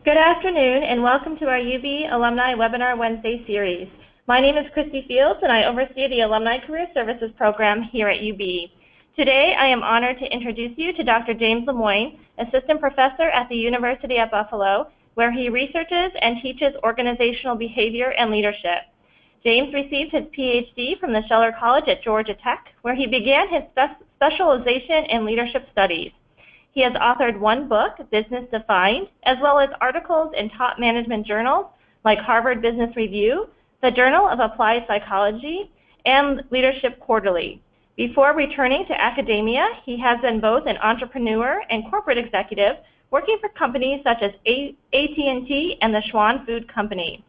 Good afternoon and welcome to our UB Alumni Webinar Wednesday series. My name is Christy Fields and I oversee the Alumni Career Services program here at UB. Today I am honored to introduce you to Dr. James Lemoine, Assistant Professor at the University at Buffalo, where he researches and teaches organizational behavior and leadership. James received his PhD from the Scheller College at Georgia Tech, where he began his specialization in leadership studies. He has authored one book, Business Defined, as well as articles in top management journals like Harvard Business Review, the Journal of Applied Psychology, and Leadership Quarterly. Before returning to academia, he has been both an entrepreneur and corporate executive, working for companies such as AT&T and the Schwan Food Company.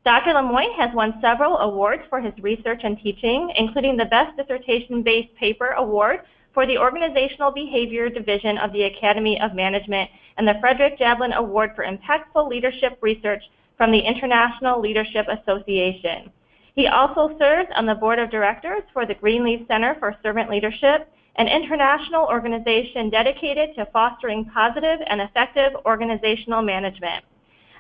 Dr. Lemoine has won several awards for his research and teaching, including the Best Dissertation-Based Paper Award for the Organizational Behavior Division of the Academy of Management and the Frederick Jablin Award for Impactful Leadership Research from the International Leadership Association. He also serves on the board of directors for the Greenleaf Center for Servant Leadership, an international organization dedicated to fostering positive and effective organizational management.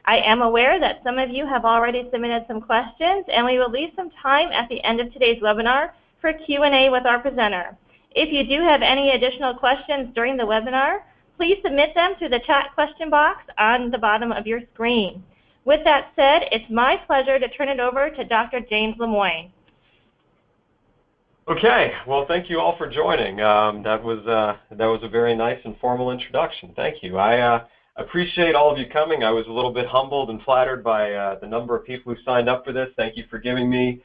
I am aware that some of you have already submitted some questions, and we will leave some time at the end of today's webinar for Q&A with our presenter. If you do have any additional questions during the webinar, please submit them through the chat question box on the bottom of your screen. With that said, it's my pleasure to turn it over to Dr. James Lemoine. Okay, well, thank you all for joining. That was a very nice and formal introduction. Thank you. I appreciate all of you coming. I was a little bit humbled and flattered by the number of people who signed up for this. Thank you for giving me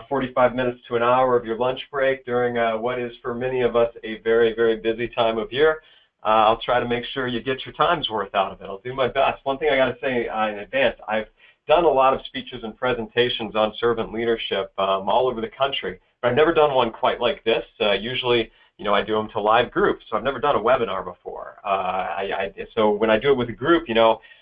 45 minutes to an hour of your lunch break during what is for many of us a very, very busy time of year. I'll try to make sure you get your time's worth out of it. I'll do my best. One thing I got to say in advance, I've done a lot of speeches and presentations on servant leadership all over the country, but I've never done one quite like this. Usually, I do them to live groups, so I've never done a webinar before. So when I do it with a group,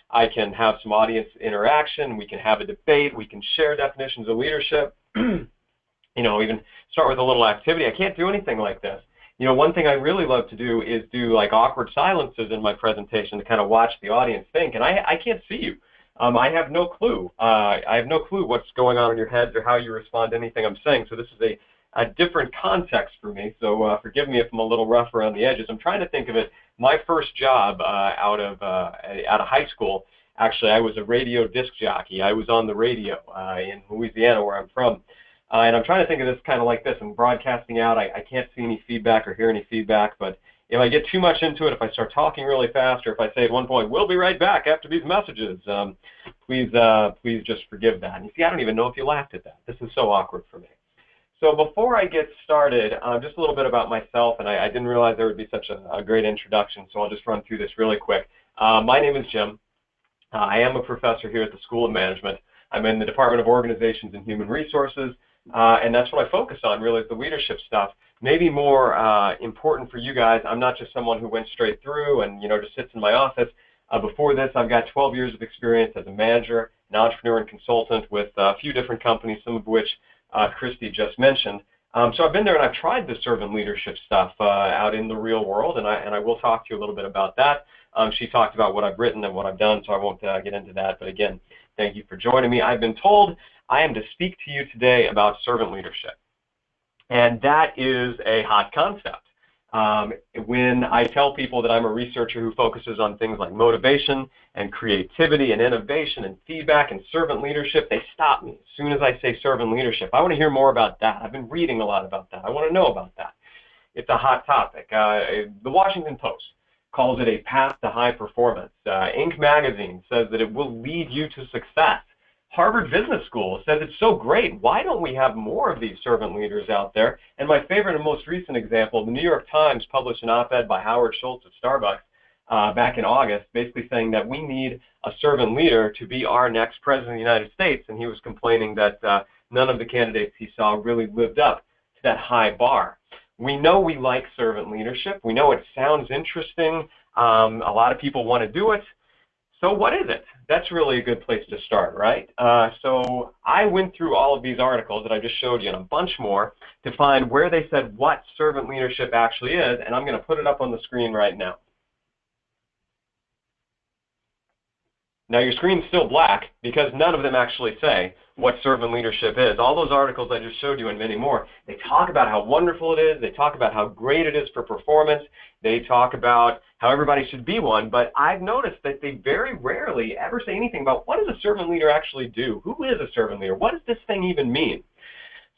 I can have some audience interaction, we can have a debate, we can share definitions of leadership, even start with a little activity. I can't do anything like this. One thing I really love to do is do like awkward silences in my presentation to kind of watch the audience think, and I can't see you. I have no clue. I have no clue what's going on in your heads or how you respond to anything I'm saying, so this is a different context for me, so forgive me if I'm a little rough around the edges. I'm trying to think of it. My first job out of high school, actually, I was a radio disc jockey. I was on the radio in Louisiana, where I'm from. And I'm trying to think of this kind of like this. I'm broadcasting out. I can't see any feedback or hear any feedback, but if I get too much into it, if I start talking really fast, or if I say at one point, we'll be right back after these messages, please just forgive that. And you see, I don't even know if you laughed at that. This is so awkward for me. So before I get started, just a little bit about myself, and I didn't realize there would be such a great introduction, so I'll just run through this really quick. My name is Jim. I am a professor here at the School of Management. I'm in the Department of Organizations and Human Resources, and that's what I focus on, really, is the leadership stuff. Maybe more important for you guys, I'm not just someone who went straight through and just sits in my office. Before this, I've got 12 years of experience as a manager, an entrepreneur, and consultant with a few different companies, some of which Christy just mentioned. So I've been there and I've tried the servant leadership stuff out in the real world, and I will talk to you a little bit about that. She talked about what I've written and what I've done, so I won't get into that. But again, thank you for joining me. I've been told I am to speak to you today about servant leadership, and that is a hot concept. When I tell people that I'm a researcher who focuses on things like motivation and creativity and innovation and feedback and servant leadership, they stop me as soon as I say servant leadership. I want to hear more about that. I've been reading a lot about that. I want to know about that. It's a hot topic. The Washington Post calls it a path to high performance. Inc. magazine says that it will lead you to success. Harvard Business School says it's so great. Why don't we have more of these servant leaders out there? And my favorite and most recent example, the New York Times published an op-ed by Howard Schultz of Starbucks back in August, basically saying that we need a servant leader to be our next president of the United States. And he was complaining that none of the candidates he saw really lived up to that high bar. We know we like servant leadership. We know it sounds interesting. A lot of people want to do it. So what is it? That's really a good place to start, right? So I went through all of these articles that I just showed you and a bunch more to find where they said what servant leadership actually is, and I'm going to put it up on the screen right now. Now your screen's still black because none of them actually say what servant leadership is. All those articles I just showed you and many more, they talk about how wonderful it is, they talk about how great it is for performance, they talk about how everybody should be one, but I've noticed that they very rarely ever say anything about what does a servant leader actually do? Who is a servant leader? What does this thing even mean?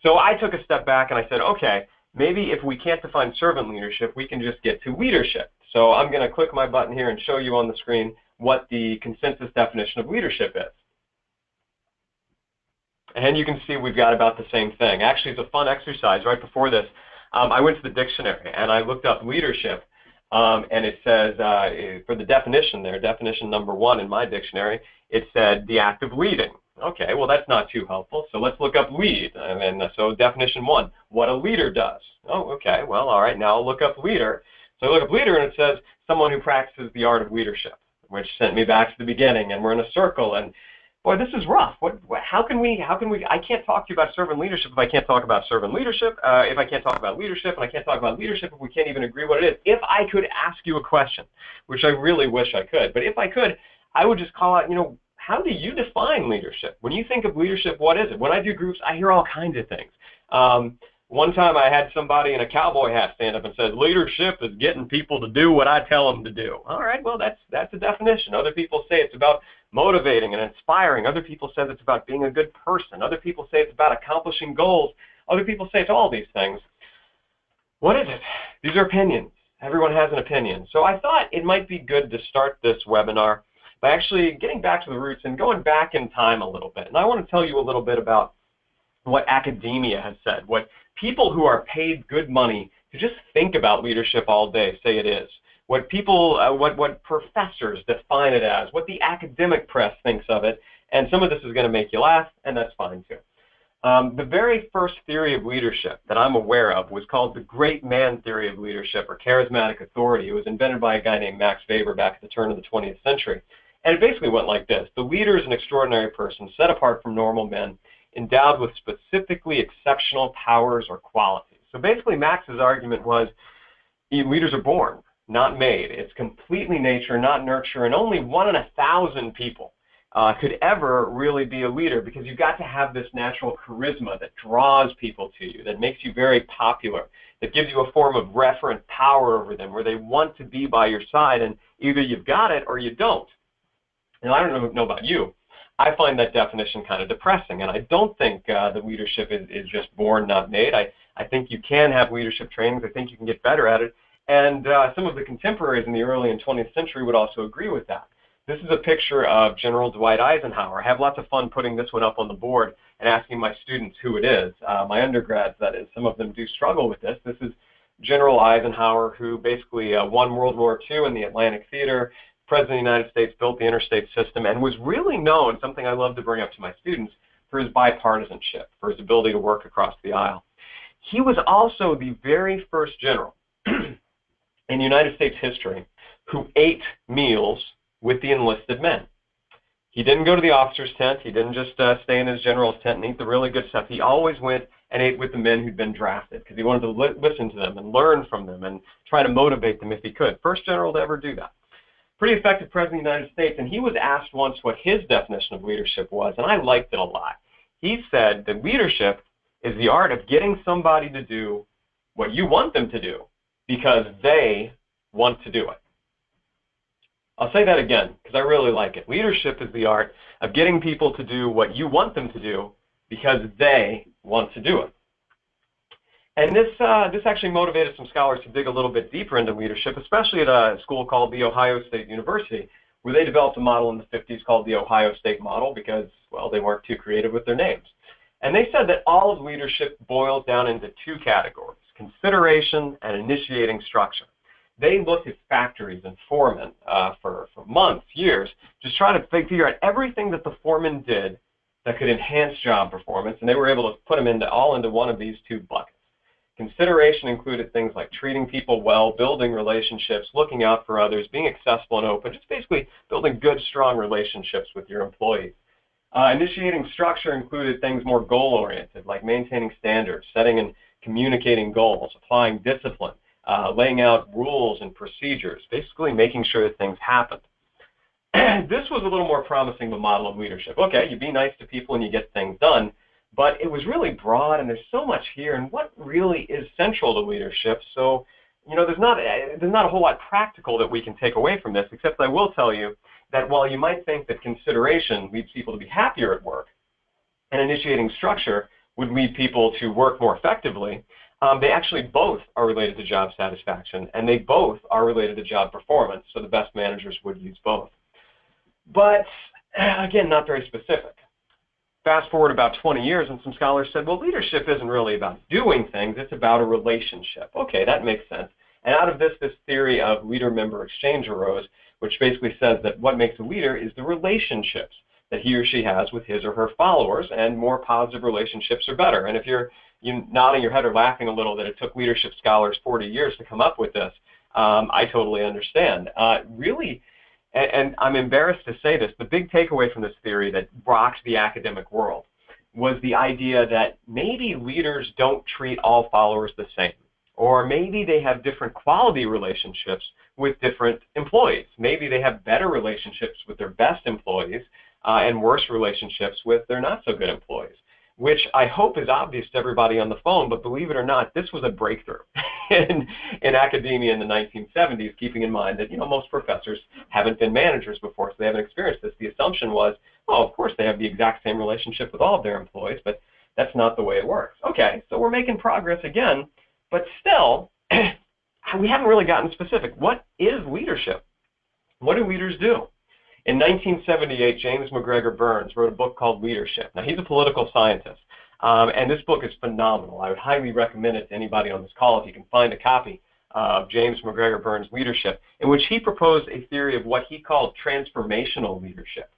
So I took a step back and I said, okay, maybe if we can't define servant leadership, we can just get to leadership. So I'm going to click my button here and show you on the screen what the consensus definition of leadership is. And you can see we've got about the same thing. Actually, it's a fun exercise. Right before this, I went to the dictionary and I looked up leadership, and it says, for the definition there, definition number 1 in my dictionary, it said the act of leading. Okay, well that's not too helpful, so let's look up lead. And so definition 1, what a leader does. Oh, okay, well, all right, now I'll look up leader. So I look up leader and it says someone who practices the art of leadership, which sent me back to the beginning, and we're in a circle, and boy, this is rough. How can we, I can't talk to you about servant leadership if I can't talk about servant leadership, if I can't talk about leadership, and I can't talk about leadership if we can't even agree what it is. If I could ask you a question, which I really wish I could, but if I could, I would just call out, how do you define leadership? When you think of leadership, what is it? When I do groups, I hear all kinds of things. One time I had somebody in a cowboy hat stand up and said, leadership is getting people to do what I tell them to do. All right, well, that's a definition. Other people say it's about motivating and inspiring. Other people say it's about being a good person. Other people say it's about accomplishing goals. Other people say it's all these things. What is it? These are opinions. Everyone has an opinion. So I thought it might be good to start this webinar by actually getting back to the roots and going back in time a little bit. And I want to tell you a little bit about what academia has said, what people who are paid good money to just think about leadership all day say it is, what people, what professors define it as, what the academic press thinks of it, and some of this is going to make you laugh, and that's fine too. The very first theory of leadership that I'm aware of was called the great man theory of leadership, or charismatic authority. It was invented by a guy named Max Weber back at the turn of the 20th century. And it basically went like this. The leader is an extraordinary person set apart from normal men, endowed with specifically exceptional powers or qualities. So basically Max's argument was leaders are born, not made. It's completely nature, not nurture, and only 1 in 1,000 people could ever really be a leader, because you've got to have this natural charisma that draws people to you, that makes you very popular, that gives you a form of referent power over them, where they want to be by your side, and either you've got it or you don't. Now, I don't know about you. I find that definition kind of depressing, and I don't think that leadership is just born, not made. I think you can have leadership trainings. I think you can get better at it, and some of the contemporaries in the early and 20th century would also agree with that. This is a picture of General Dwight Eisenhower. I have lots of fun putting this one up on the board and asking my students who it is. My undergrads, that is. Some of them do struggle with this. This is General Eisenhower, who basically won World War II in the Atlantic Theater. President of the United States, built the interstate system, and was really known, something I love to bring up to my students, for his bipartisanship, for his ability to work across the aisle. He was also the very first general in United States history who ate meals with the enlisted men. He didn't go to the officer's tent. He didn't just stay in his general's tent and eat the really good stuff. He always went and ate with the men who'd been drafted, because he wanted to listen to them and learn from them and try to motivate them if he could. First general to ever do that. Pretty effective president of the United States, and he was asked once what his definition of leadership was, and I liked it a lot. He said that leadership is the art of getting somebody to do what you want them to do because they want to do it. I'll say that again because I really like it. Leadership is the art of getting people to do what you want them to do because they want to do it. And this actually motivated some scholars to dig a little bit deeper into leadership, especially at a school called The Ohio State University, where they developed a model in the 50s called the Ohio State Model because, well, they weren't too creative with their names. And they said that all of leadership boils down into 2 categories, consideration and initiating structure. They looked at factories and foremen for months, years, just trying to figure out everything that the foreman did that could enhance job performance, and they were able to put them all into one of these 2 buckets. Consideration included things like treating people well, building relationships, looking out for others, being accessible and open, just basically building good, strong relationships with your employees. Initiating structure included things more goal-oriented, like maintaining standards, setting and communicating goals, applying discipline, laying out rules and procedures, basically making sure that things happened. this was a little more promising of a model of leadership. Okay, you be nice to people and you get things done, but it was really broad, and there's so much here, and what really is central to leadership. So, there's not a whole lot practical that we can take away from this, except I will tell you that while you might think that consideration leads people to be happier at work, and initiating structure would lead people to work more effectively, they actually both are related to job satisfaction, and they both are related to job performance, so the best managers would use both. But, again, not very specific. Fast forward about 20 years, and some scholars said, well, leadership isn't really about doing things, it's about a relationship. Okay, that makes sense. And out of this theory of leader-member exchange arose, which basically says that what makes a leader is the relationships that he or she has with his or her followers, and more positive relationships are better. And if you're nodding your head or laughing a little that it took leadership scholars 40 years to come up with this, I totally understand. Really, and I'm embarrassed to say this, the big takeaway from this theory that rocked the academic world was the idea that maybe leaders don't treat all followers the same, or maybe they have different quality relationships with different employees. Maybe they have better relationships with their best employees and worse relationships with their not-so-good employees, which I hope is obvious to everybody on the phone, but believe it or not, this was a breakthrough in academia in the 1970s, keeping in mind that, most professors haven't been managers before, so they haven't experienced this. The assumption was, oh, of course they have the exact same relationship with all of their employees, but that's not the way it works. Okay, so we're making progress again, but still, we haven't really gotten specific. What is leadership? What do leaders do? In 1978, James McGregor Burns wrote a book called Leadership. Now, he's a political scientist, and this book is phenomenal. I would highly recommend it to anybody on this call if you can find a copy of James McGregor Burns' Leadership, in which he proposed a theory of what he called transformational leadership,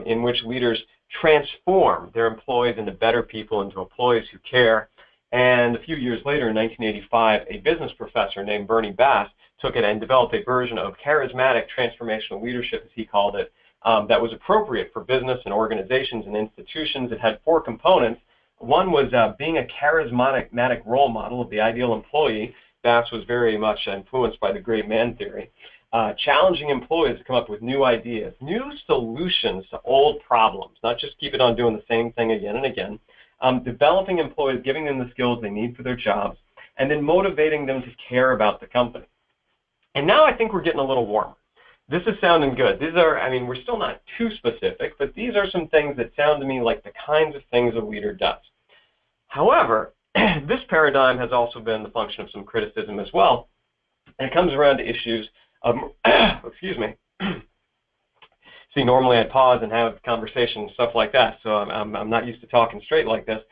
in which leaders transform their employees into better people, into employees who care. And a few years later, in 1985, a business professor named Bernie Bass took it and developed a version of charismatic transformational leadership, as he called it, that was appropriate for business and organizations and institutions. It had 4 components. One was being a charismatic role model of the ideal employee. Bass was very much influenced by the great man theory. Challenging employees to come up with new ideas, new solutions to old problems, not just keep it on doing the same thing again and again. Developing employees, giving them the skills they need for their jobs, and then motivating them to care about the company. And now I think we're getting a little warmer. This is sounding good. These are, we're still not too specific, but these are some things that sound to me like the kinds of things a leader does. However, this paradigm has also been the function of some criticism as well, and it comes around to issues of, excuse me. See, normally I'd pause and have conversations and stuff like that, so I'm not used to talking straight like this.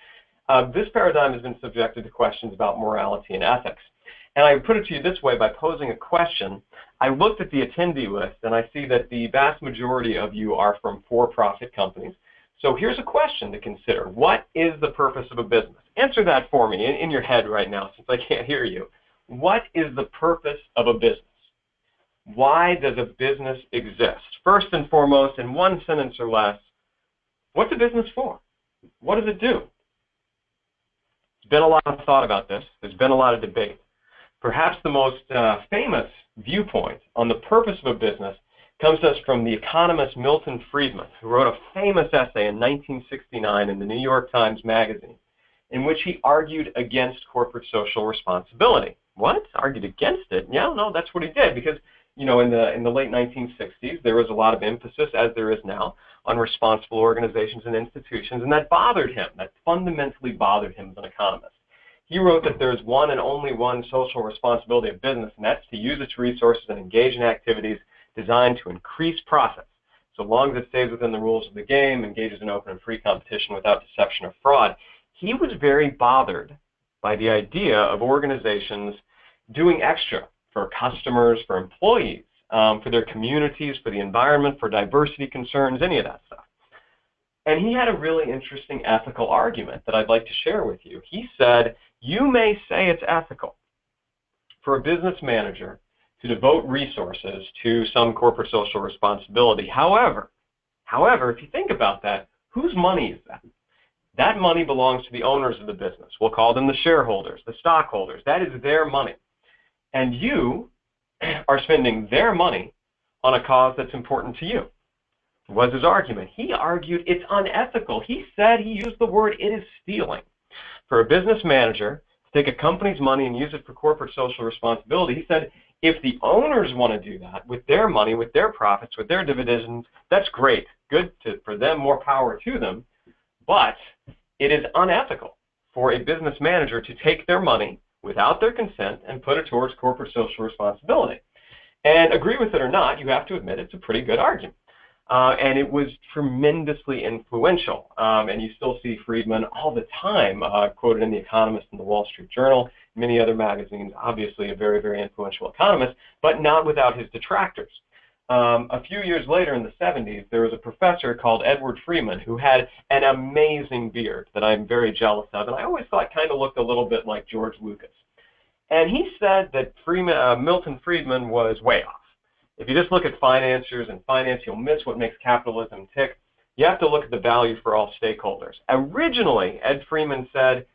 This paradigm has been subjected to questions about morality and ethics. And I put it to you this way by posing a question. I looked at the attendee list, and I see that the vast majority of you are from for-profit companies. So here's a question to consider. What is the purpose of a business? Answer that for me in your head right now, since I can't hear you. What is the purpose of a business? Why does a business exist? First and foremost, in one sentence or less, what's a business for? What does it do? There's been a lot of thought about this. There's been a lot of debate. Perhaps the most famous viewpoint on the purpose of a business comes to us from the economist Milton Friedman, who wrote a famous essay in 1969 in the New York Times Magazine, in which he argued against corporate social responsibility. What? Argued against it? Yeah, no, that's what he did, because in the late 1960s, there was a lot of emphasis, as there is now, on responsible organizations and institutions, and that bothered him. That fundamentally bothered him as an economist. He wrote that there's one and only one social responsibility of business, and that's to use its resources and engage in activities designed to increase profits, so long as it stays within the rules of the game, engages in open and free competition without deception or fraud. He was very bothered by the idea of organizations doing extra for customers, for employees, for their communities, for the environment, for diversity concerns, any of that stuff. And he had a really interesting ethical argument that I'd like to share with you. He said, you may say it's ethical for a business manager to devote resources to some corporate social responsibility. However, if you think about that, whose money is that? That money belongs to the owners of the business. We'll call them the shareholders, the stockholders. That is their money. And you are spending their money on a cause that's important to you. Was his argument. He argued it's unethical. He said, he used the word, it is stealing. For a business manager to take a company's money and use it for corporate social responsibility, he said, if the owners want to do that with their money, with their profits, with their dividends, that's great. Good for them, more power to them. But it is unethical for a business manager to take their money without their consent and put it towards corporate social responsibility. And agree with it or not, you have to admit it's a pretty good argument. And it was tremendously influential. And you still see Friedman all the time quoted in The Economist and the Wall Street Journal, many other magazines, obviously a very, very influential economist, but not without his detractors. A few years later in the 70s, there was a professor called Edward Friedman who had an amazing beard that I'm very jealous of, and I always thought kind of looked a little bit like George Lucas. And he said that Milton Friedman was way off. If you just look at financiers and finance, you'll miss what makes capitalism tick. You have to look at the value for all stakeholders. Originally, Ed Friedman said,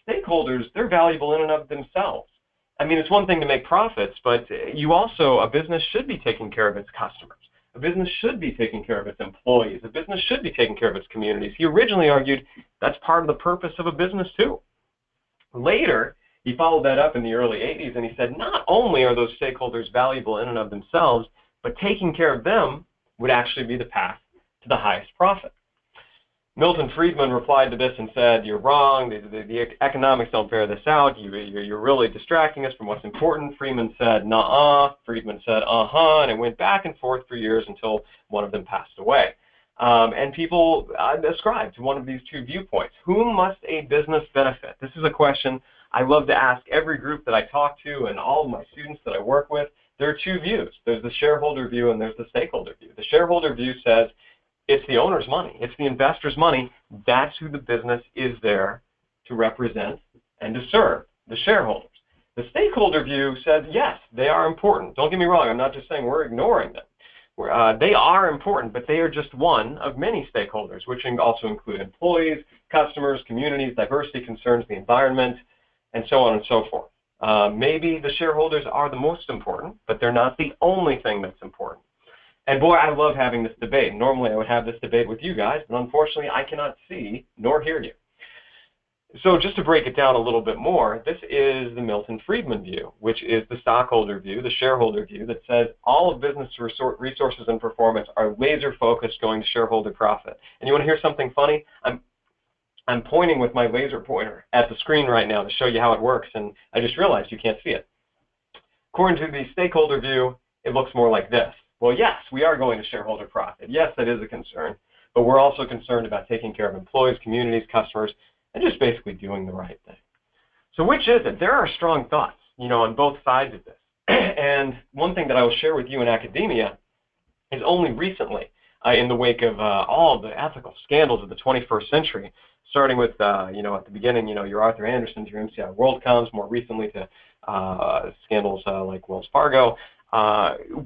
stakeholders, they're valuable in and of themselves. I mean, it's one thing to make profits, but a business should be taking care of its customers. A business should be taking care of its employees. A business should be taking care of its communities. He originally argued that's part of the purpose of a business too. Later, he followed that up in the early 80s, and he said not only are those stakeholders valuable in and of themselves, but taking care of them would actually be the path to the highest profit. Milton Friedman replied to this and said, you're wrong, the economics don't bear this out, you're really distracting us from what's important. Friedman said, nuh-uh. Friedman said, uh-huh, and it went back and forth for years until one of them passed away. And people ascribe to one of these two viewpoints. Whom must a business benefit? This is a question I love to ask every group that I talk to and all of my students that I work with. There are two views. There's the shareholder view and there's the stakeholder view. The shareholder view says it's the owner's money. It's the investor's money. That's who the business is there to represent and to serve, the shareholders. The stakeholder view says, yes, they are important. Don't get me wrong. I'm not just saying we're ignoring them. They are important, but they are just one of many stakeholders, which also include employees, customers, communities, diversity concerns, the environment, and so on and so forth. Maybe the shareholders are the most important, but they're not the only thing that's important. And boy, I love having this debate. Normally I would have this debate with you guys, but unfortunately I cannot see nor hear you. So just to break it down a little bit more, this is the Milton Friedman view, which is the stockholder view, the shareholder view, that says all of business resources and performance are laser focused going to shareholder profit. And you want to hear something funny? I'm pointing with my laser pointer at the screen right now to show you how it works, and I just realized you can't see it. According to the stakeholder view, it looks more like this. Well, yes, we are going to shareholder profit. Yes, that is a concern, but we're also concerned about taking care of employees, communities, customers, and just basically doing the right thing. So which is it? There are strong thoughts, on both sides of this. And one thing that I will share with you in academia is only recently, in the wake of all the ethical scandals of the 21st century, starting with, at the beginning, your Arthur Andersons, your MCI WorldComs, more recently to scandals like Wells Fargo,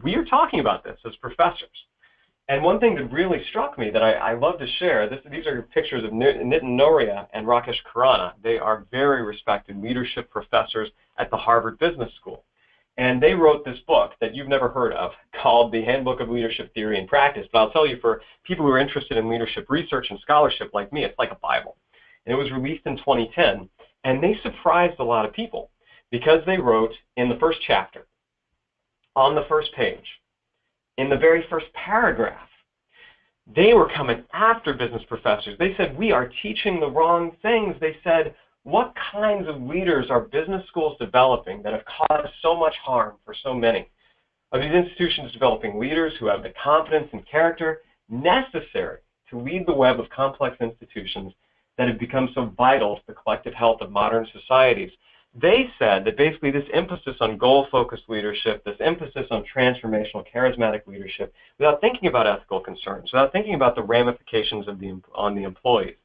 we are talking about this as professors. And one thing that really struck me that I love to share, these are pictures of Nitin Noria and Rakesh Khurana. They are very respected leadership professors at the Harvard Business School. And they wrote this book that you've never heard of called The Handbook of Leadership Theory and Practice. But I'll tell you, for people who are interested in leadership research and scholarship like me, it's like a Bible. And it was released in 2010. And they surprised a lot of people because they wrote in the first chapter, on the first page, in the very first paragraph, they were coming after business professors. They said, we are teaching the wrong things. They said, what kinds of leaders are business schools developing that have caused so much harm for so many? Are these institutions developing leaders who have the competence and character necessary to lead the web of complex institutions that have become so vital to the collective health of modern societies? They said that basically this emphasis on goal-focused leadership, this emphasis on transformational, charismatic leadership, without thinking about ethical concerns, without thinking about the ramifications on the employees,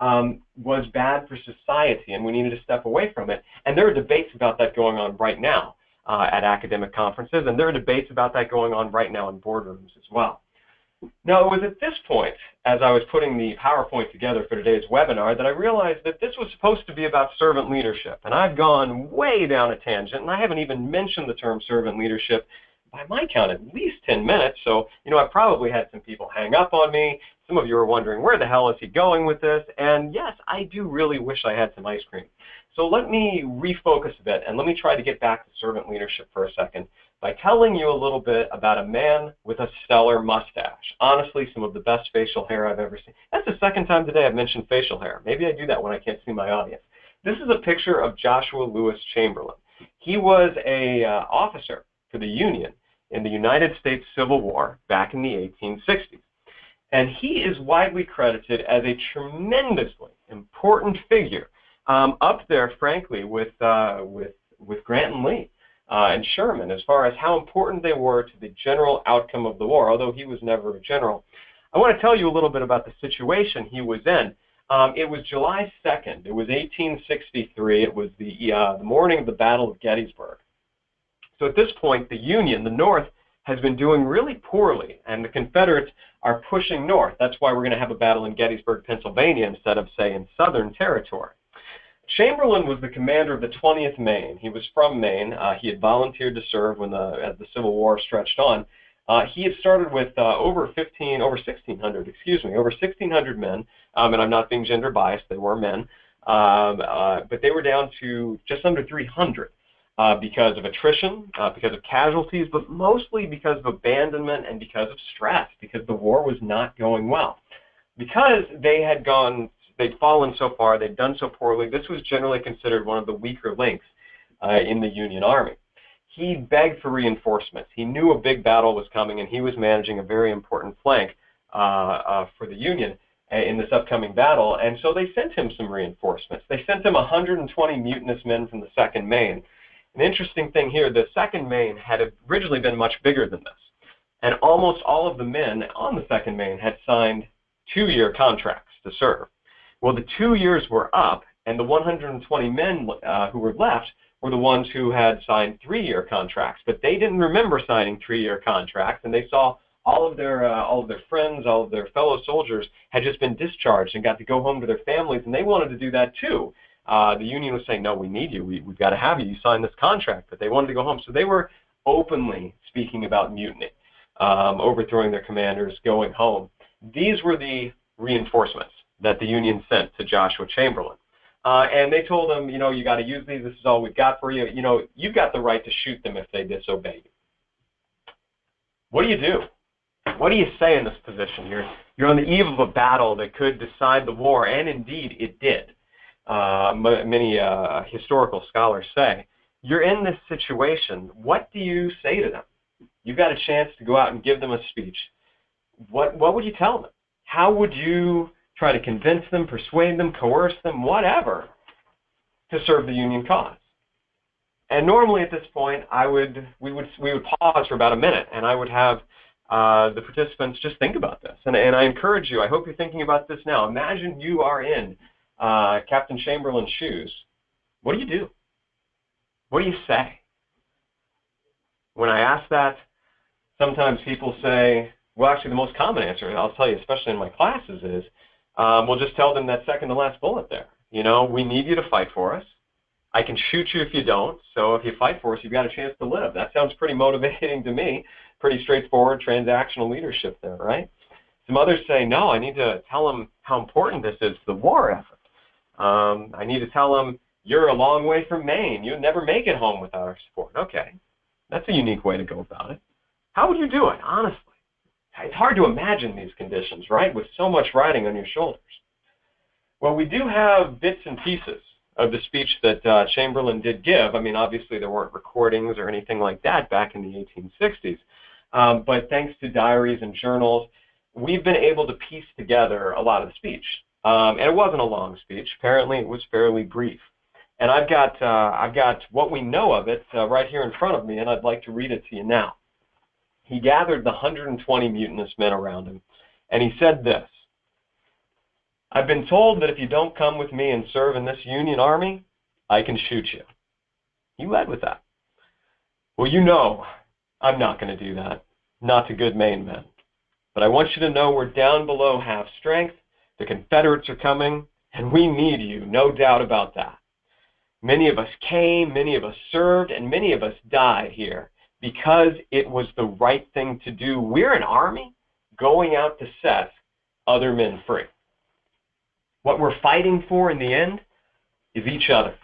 was bad for society, and we needed to step away from it. And there are debates about that going on right now at academic conferences, and there are debates about that going on right now in boardrooms as well. Now, it was at this point, as I was putting the PowerPoint together for today's webinar, that I realized that this was supposed to be about servant leadership. And I've gone way down a tangent, and I haven't even mentioned the term servant leadership by my count, at least 10 minutes. So, I probably had some people hang up on me. Some of you are wondering, where the hell is he going with this? And yes, I do really wish I had some ice cream. So let me refocus a bit, and let me try to get back to servant leadership for a second by telling you a little bit about a man with a stellar mustache. Honestly, some of the best facial hair I've ever seen. That's the second time today I've mentioned facial hair. Maybe I do that when I can't see my audience. This is a picture of Joshua Lewis Chamberlain. He was an officer for the Union in the United States Civil War back in the 1860s. And he is widely credited as a tremendously important figure, up there, frankly, with Grant and Lee and Sherman, as far as how important they were to the general outcome of the war, although he was never a general. I want to tell you a little bit about the situation he was in. It was July 2nd. It was 1863. It was the morning of the Battle of Gettysburg. So at this point, the Union, the North, has been doing really poorly, and the Confederates are pushing north. That's why we're going to have a battle in Gettysburg, Pennsylvania, instead of, say, in Southern Territory. Chamberlain was the commander of the 20th Maine. He was from Maine. He had volunteered to serve as the Civil War stretched on. He had started with over 1,600 men, and I'm not being gender biased, they were men, but they were down to just under 300 because of attrition, because of casualties, but mostly because of abandonment and because of stress, because the war was not going well. Because they'd fallen so far, they'd done so poorly, this was generally considered one of the weaker links in the Union Army. He begged for reinforcements. He knew a big battle was coming, and he was managing a very important flank for the Union in this upcoming battle, and so they sent him some reinforcements. They sent him 120 mutinous men from the 2nd Maine. An interesting thing here, the 2nd Maine had originally been much bigger than this, and almost all of the men on the 2nd Maine had signed 2-year contracts to serve. Well, the 2 years were up, and the 120 men who were left were the ones who had signed 3-year contracts, but they didn't remember signing 3-year contracts, and they saw all of their friends, all of their fellow soldiers had just been discharged and got to go home to their families, and they wanted to do that too. The Union was saying, no, we need you. We've got to have you. You signed this contract, but they wanted to go home. So they were openly speaking about mutiny, overthrowing their commanders, going home. These were the reinforcements that the Union sent to Joshua Chamberlain. And they told him, you got to use these. This is all we've got for you. You've got the right to shoot them if they disobey you. What do you do? What do you say in this position? You're on the eve of a battle that could decide the war, and indeed it did. Many historical scholars say. You're in this situation. What do you say to them? You've got a chance to go out and give them a speech. What would you tell them? How would you try to convince them, persuade them, coerce them, whatever, to serve the Union cause? And normally at this point, we would pause for about a minute, and I would have the participants just think about this. And I encourage you, I hope you're thinking about this now. Imagine you are in Captain Chamberlain's shoes. What do you do? What do you say? When I ask that, sometimes people say, well, actually the most common answer, I'll tell you, especially in my classes, is we'll just tell them that second to last bullet there. We need you to fight for us. I can shoot you if you don't, so if you fight for us, you've got a chance to live. That sounds pretty motivating to me. Pretty straightforward transactional leadership there, right? Some others say, no, I need to tell them how important this is to the war effort. I need to tell them, you're a long way from Maine. You'd never make it home without our support. Okay, that's a unique way to go about it. How would you do it, honestly? It's hard to imagine these conditions, right, with so much riding on your shoulders. Well, we do have bits and pieces of the speech that Chamberlain did give. I mean, obviously there weren't recordings or anything like that back in the 1860s. But thanks to diaries and journals, we've been able to piece together a lot of the speech. And it wasn't a long speech. Apparently, it was fairly brief. And I've got what we know of it right here in front of me, and I'd like to read it to you now. He gathered the 120 mutinous men around him, and he said this: I've been told that if you don't come with me and serve in this Union Army, I can shoot you. He led with that. Well, I'm not going to do that. Not to good Maine men. But I want you to know we're down below half strength. The Confederates are coming, and we need you, no doubt about that. Many of us came, many of us served, and many of us died here. because it was the right thing to do. We're an army going out to set other men free. What we're fighting for in the end is each other.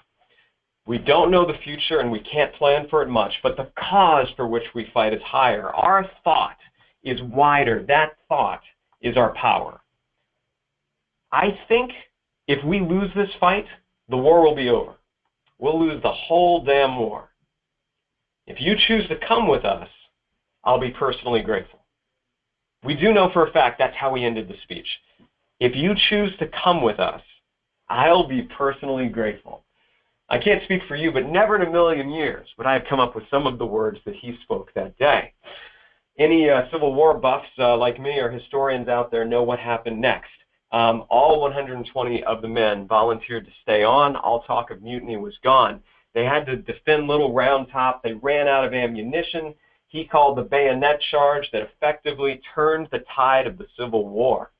We don't know the future and we can't plan for it much, but the cause for which we fight is higher. Our thought is wider. That thought is our power. I think if we lose this fight, the war will be over. We'll lose the whole damn war. If you choose to come with us, I'll be personally grateful. We do know for a fact that's how he ended the speech. If you choose to come with us, I'll be personally grateful. I can't speak for you, but never in a million years would I have come up with some of the words that he spoke that day. Any Civil War buffs like me or historians out there know what happened next. All 120 of the men volunteered to stay on. All talk of mutiny was gone. They had to defend Little Round Top. They ran out of ammunition. He called the bayonet charge that effectively turned the tide of the Civil War.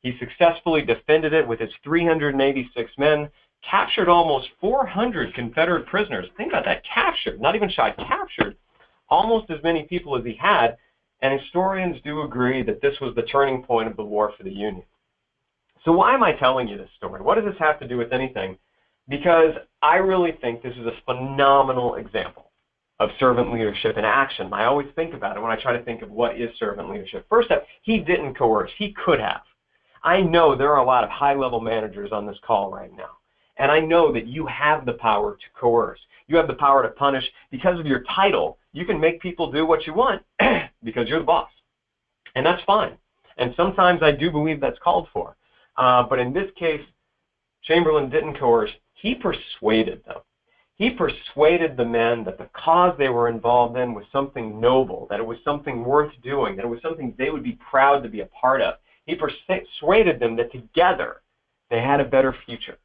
He successfully defended it with his 386 men, captured almost 400 Confederate prisoners. Think about that, captured, not even shot, captured almost as many people as he had, and historians do agree that this was the turning point of the war for the Union. So why am I telling you this story? What does this have to do with anything? Because I really think this is a phenomenal example of servant leadership in action. I always think about it when I try to think of what is servant leadership. First up, he didn't coerce. He could have. I know there are a lot of high-level managers on this call right now. And I know that you have the power to coerce. You have the power to punish. Because of your title, you can make people do what you want because you're the boss. And that's fine. And sometimes I do believe that's called for. But in this case, Chamberlain didn't coerce. He persuaded them. He persuaded the men that the cause they were involved in was something noble, that it was something worth doing, that it was something they would be proud to be a part of. He persuaded them that together they had a better future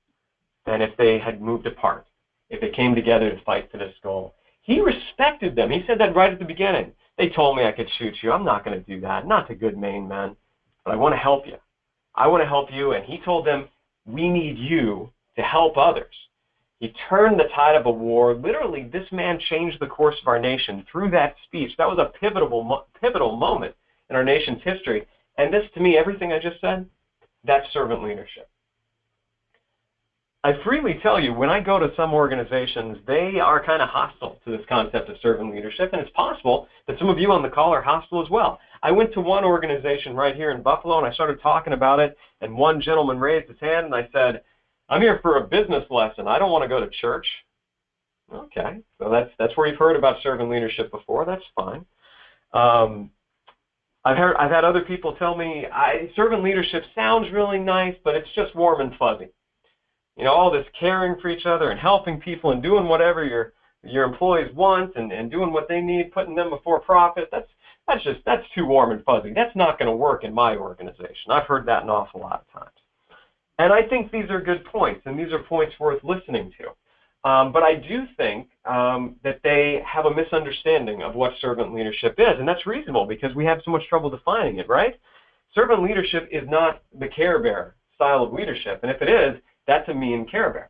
than if they had moved apart, if they came together to fight for this goal. He respected them. He said that right at the beginning. They told me I could shoot you. I'm not going to do that. Not to good Maine men, but I want to help you. I want to help you. And he told them, we need you to help others. He turned the tide of a war. Literally, this man changed the course of our nation through that speech. That was a pivotal moment in our nation's history. And this, to me, everything I just said, that's servant leadership. I freely tell you, when I go to some organizations, they are kind of hostile to this concept of servant leadership, and it's possible that some of you on the call are hostile as well. I went to one organization right here in Buffalo, and I started talking about it, and one gentleman raised his hand, and I said, I'm here for a business lesson. I don't want to go to church. Okay, so that's where you've heard about servant leadership before. That's fine. I've had other people tell me, servant leadership sounds really nice, but it's just warm and fuzzy. You know, all this caring for each other and helping people and doing whatever your employees want and doing what they need, putting them before profit, that's too warm and fuzzy. That's not going to work in my organization. I've heard that an awful lot of times. And I think these are good points, and these are points worth listening to. But I do think that they have a misunderstanding of what servant leadership is, and that's reasonable because we have so much trouble defining it, right? Servant leadership is not the Care Bear style of leadership, and if it is, that's a mean Care Bear.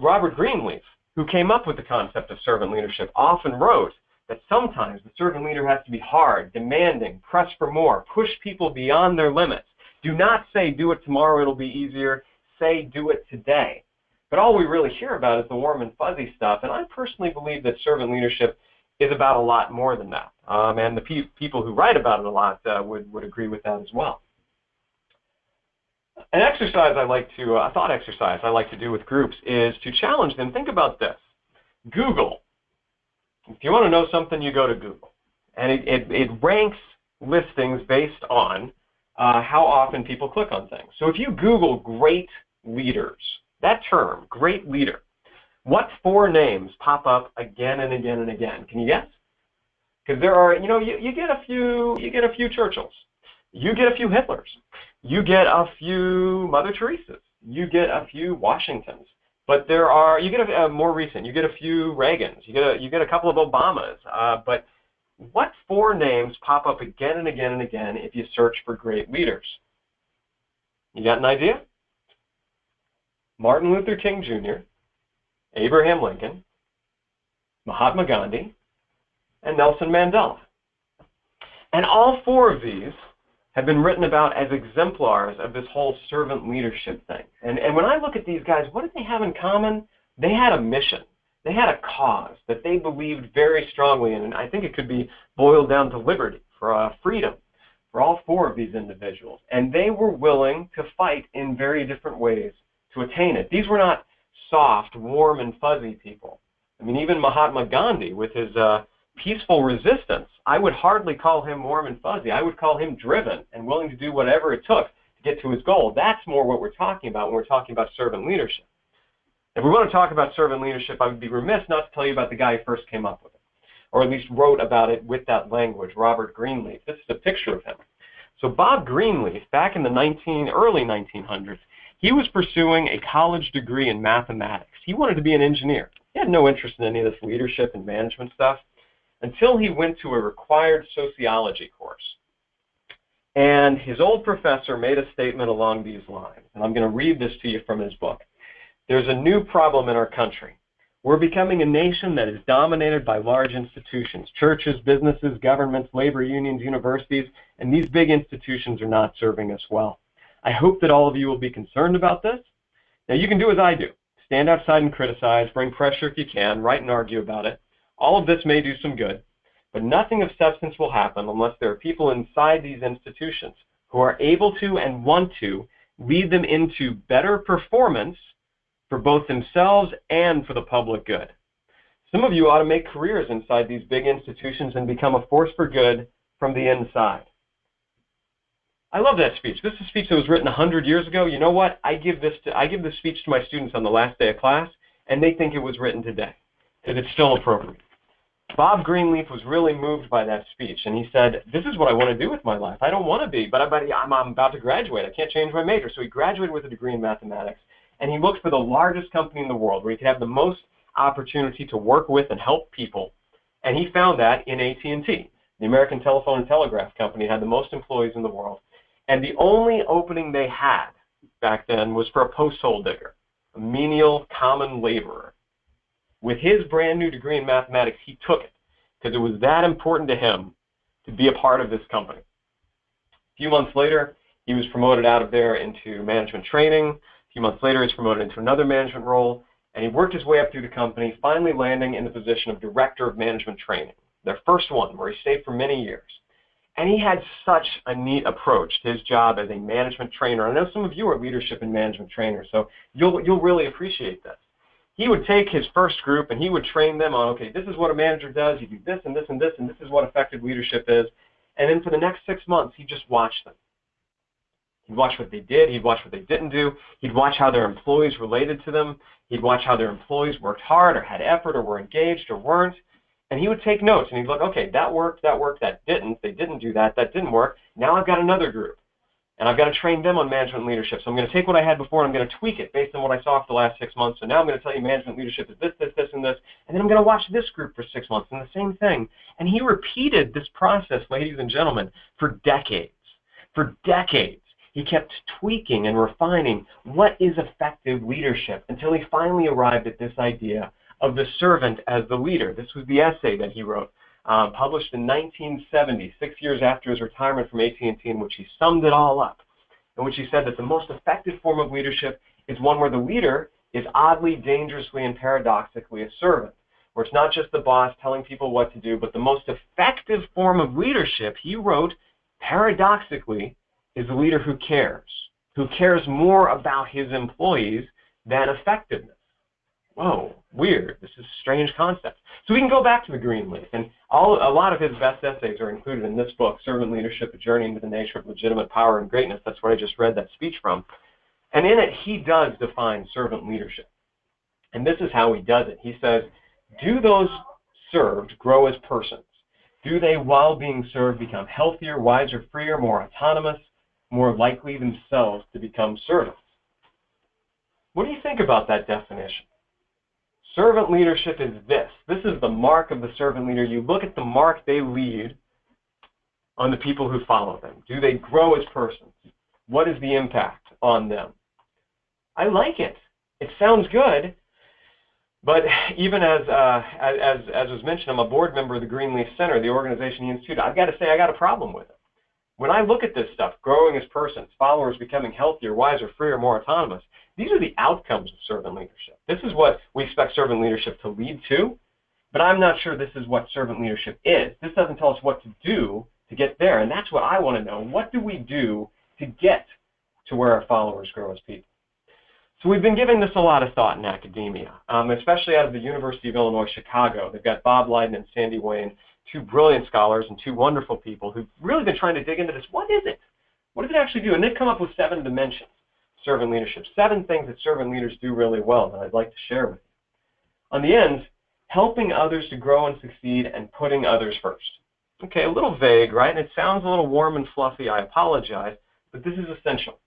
Robert Greenleaf, who came up with the concept of servant leadership, often wrote that sometimes the servant leader has to be hard, demanding, press for more, push people beyond their limits. Do not say, do it tomorrow, it'll be easier. Say, do it today. But all we really hear about is the warm and fuzzy stuff, and I personally believe that servant leadership is about a lot more than that. And the people who write about it a lot would agree with that as well. An exercise a thought exercise I like to do with groups is to challenge them. Think about this. Google. If you want to know something, you go to Google. And it ranks listings based on how often people click on things. So if you Google great leaders, that term, great leader, what 4 names pop up again and again and again? Can you guess? Because there are, you get a few Churchills. You get a few Hitlers. You get a few Mother Teresas. You get a few Washingtons. But you get a more recent. You get a few Reagans. You get a couple of Obamas. But what 4 names pop up again and again and again if you search for great leaders? You got an idea? Martin Luther King Jr., Abraham Lincoln, Mahatma Gandhi, and Nelson Mandela. And all four of these have been written about as exemplars of this whole servant leadership thing. And when I look at these guys, what did they have in common? They had a mission. They had a cause that they believed very strongly in, and I think it could be boiled down to liberty, for freedom, for all four of these individuals. And they were willing to fight in very different ways to attain it. These were not soft, warm, and fuzzy people. I mean, even Mahatma Gandhi, with his peaceful resistance, I would hardly call him warm and fuzzy. I would call him driven and willing to do whatever it took to get to his goal. That's more what we're talking about when we're talking about servant leadership. If we want to talk about servant leadership, I would be remiss not to tell you about the guy who first came up with it, or at least wrote about it with that language, Robert Greenleaf. This is a picture of him. So Bob Greenleaf, back in the early 1900s, he was pursuing a college degree in mathematics. He wanted to be an engineer. He had no interest in any of this leadership and management stuff until he went to a required sociology course. And his old professor made a statement along these lines, and I'm going to read this to you from his book. There's a new problem in our country. We're becoming a nation that is dominated by large institutions, churches, businesses, governments, labor unions, universities, and these big institutions are not serving us well. I hope that all of you will be concerned about this. Now, you can do as I do. Stand outside and criticize, bring pressure if you can, write and argue about it. All of this may do some good, but nothing of substance will happen unless there are people inside these institutions who are able to and want to lead them into better performance for both themselves and for the public good. Some of you ought to make careers inside these big institutions and become a force for good from the inside. I love that speech. This is a speech that was written 100 years ago. You know what? I give this speech to my students on the last day of class, and they think it was written today because it's still appropriate. Bob Greenleaf was really moved by that speech, and he said, this is what I want to do with my life. I don't want to be, but I'm about to graduate. I can't change my major. So he graduated with a degree in mathematics, and he looked for the largest company in the world where he could have the most opportunity to work with and help people, and he found that in AT&T. The American Telephone and Telegraph Company had the most employees in the world, and the only opening they had back then was for a post-hole digger, a menial common laborer. With his brand new degree in mathematics, he took it because it was that important to him to be a part of this company. A few months later, he was promoted out of there into management training. A few months later, he was promoted into another management role, and he worked his way up through the company, finally landing in the position of Director of Management Training, their first one, where he stayed for many years. And he had such a neat approach to his job as a management trainer. I know some of you are leadership and management trainers, so you'll really appreciate this. He would take his first group and he would train them on, okay, this is what a manager does, you do this and this and this, and this is what effective leadership is. And then for the next 6 months, he'd just watch them. He'd watch what they did, he'd watch what they didn't do, he'd watch how their employees related to them, he'd watch how their employees worked hard or had effort or were engaged or weren't, and he would take notes and he'd look, okay, that worked, that didn't, they didn't do that, that didn't work, now I've got another group. And I've got to train them on management leadership. So I'm going to take what I had before and I'm going to tweak it based on what I saw for the last 6 months. So now I'm going to tell you management leadership is this, this, this, and this. And then I'm going to watch this group for 6 months and the same thing. And he repeated this process, ladies and gentlemen, for decades. For decades. He kept tweaking and refining what is effective leadership until he finally arrived at this idea of the servant as the leader. This was the essay that he wrote. Published in 1970, 6 years after his retirement from AT&T, in which he summed it all up, in which he said that the most effective form of leadership is one where the leader is oddly, dangerously, and paradoxically a servant, where it's not just the boss telling people what to do, but the most effective form of leadership, he wrote, paradoxically, is the leader who cares more about his employees than effectiveness. Whoa, weird. This is a strange concept. So we can go back to the Greenleaf, and a lot of his best essays are included in this book, Servant Leadership, A Journey into the Nature of Legitimate Power and Greatness. That's where I just read that speech from. And in it, he does define servant leadership. And this is how he does it. He says, do those served grow as persons? Do they, while being served, become healthier, wiser, freer, more autonomous, more likely themselves to become servants? What do you think about that definition? Servant leadership is this. This is the mark of the servant leader. You look at the mark they lead on the people who follow them. Do they grow as persons? What is the impact on them? I like it. It sounds good. But even as was mentioned, I'm a board member of the Greenleaf Center, the organization, the institute. I've got to say I got a problem with it. When I look at this stuff, growing as persons, followers becoming healthier, wiser, freer, more autonomous, these are the outcomes of servant leadership. This is what we expect servant leadership to lead to, but I'm not sure this is what servant leadership is. This doesn't tell us what to do to get there, and that's what I want to know. What do we do to get to where our followers grow as people? So we've been giving this a lot of thought in academia, especially out of the University of Illinois, Chicago. They've got Bob Lydon and Sandy Wayne, two brilliant scholars and two wonderful people who've really been trying to dig into this. What is it? What does it actually do? And they've come up with 7 dimensions of servant leadership, 7 things that servant leaders do really well that I'd like to share with you. On the end, helping others to grow and succeed and putting others first. Okay, a little vague, right? And it sounds a little warm and fluffy. I apologize, but this is essential.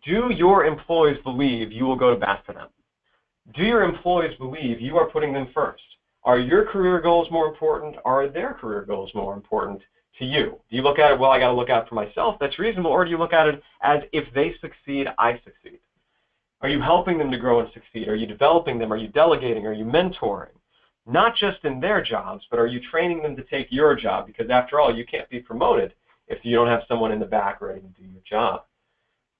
Do your employees believe you will go to bat for them? Do your employees believe you are putting them first? Are your career goals more important? Are their career goals more important to you? Do you look at it, well, I got to look out for myself, that's reasonable, or do you look at it as if they succeed, I succeed? Are you helping them to grow and succeed? Are you developing them? Are you delegating? Are you mentoring? Not just in their jobs, but are you training them to take your job? Because after all, you can't be promoted if you don't have someone in the back ready to do your job.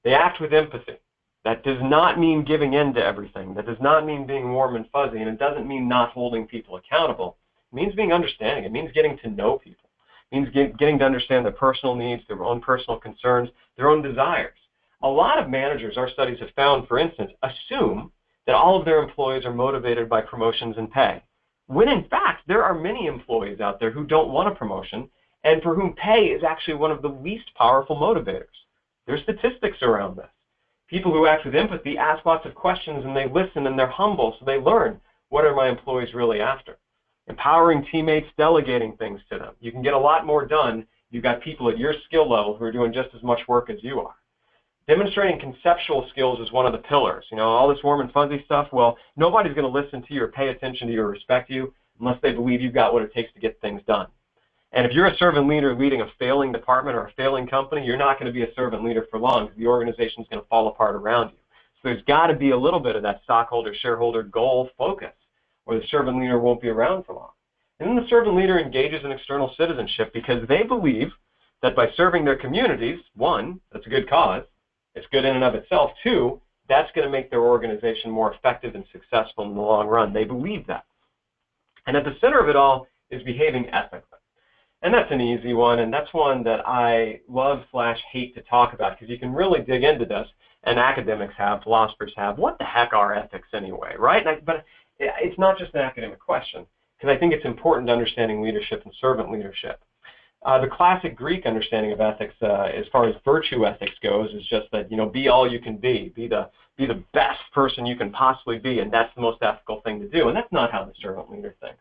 They act with empathy. That does not mean giving in to everything. That does not mean being warm and fuzzy, and it doesn't mean not holding people accountable. It means being understanding. It means getting to know people. It means getting to understand their personal needs, their own personal concerns, their own desires. A lot of managers, our studies have found, for instance, assume that all of their employees are motivated by promotions and pay, when in fact there are many employees out there who don't want a promotion and for whom pay is actually one of the least powerful motivators. There's statistics around this. People who act with empathy ask lots of questions and they listen and they're humble, so they learn, what are my employees really after? Empowering teammates, delegating things to them. You can get a lot more done. You've got people at your skill level who are doing just as much work as you are. Demonstrating conceptual skills is one of the pillars. You know, all this warm and fuzzy stuff, well, nobody's going to listen to you or pay attention to you or respect you unless they believe you've got what it takes to get things done. And if you're a servant leader leading a failing department or a failing company, you're not going to be a servant leader for long because the organization is going to fall apart around you. So there's got to be a little bit of that stockholder, shareholder goal focus, or the servant leader won't be around for long. And then the servant leader engages in external citizenship because they believe that by serving their communities, 1, that's a good cause, it's good in and of itself. 2, that's going to make their organization more effective and successful in the long run. They believe that. And at the center of it all is behaving ethically. And that's an easy one, and that's one that I love/hate to talk about because you can really dig into this, and academics have, philosophers have. What the heck are ethics anyway, right? But it's not just an academic question because I think it's important to understanding leadership and servant leadership. The classic Greek understanding of ethics, as far as virtue ethics goes, is just that, you know, be all you can be the best person you can possibly be, and that's the most ethical thing to do. And that's not how the servant leader thinks.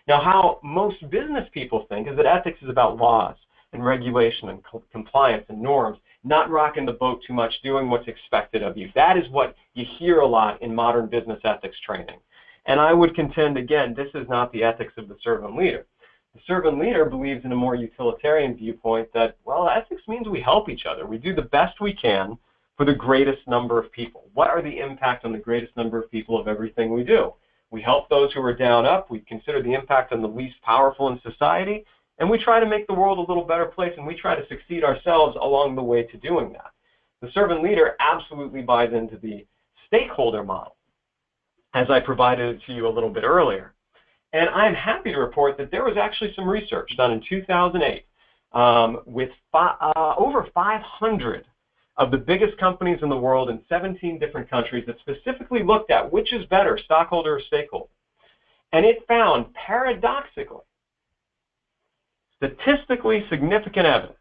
Now, how most business people think is that ethics is about laws and regulation and compliance and norms, not rocking the boat too much, doing what's expected of you. That is what you hear a lot in modern business ethics training. And I would contend, again, this is not the ethics of the servant leader. The servant leader believes in a more utilitarian viewpoint that, well, ethics means we help each other. We do the best we can for the greatest number of people. What are the impact on the greatest number of people of everything we do? We help those who are down up. We consider the impact on the least powerful in society, and we try to make the world a little better place, and we try to succeed ourselves along the way to doing that. The servant leader absolutely buys into the stakeholder model, as I provided it to you a little bit earlier. And I'm happy to report that there was actually some research done in 2008 with over 500 of the biggest companies in the world in 17 different countries that specifically looked at which is better, stockholder or stakeholder. And it found, paradoxically, statistically significant evidence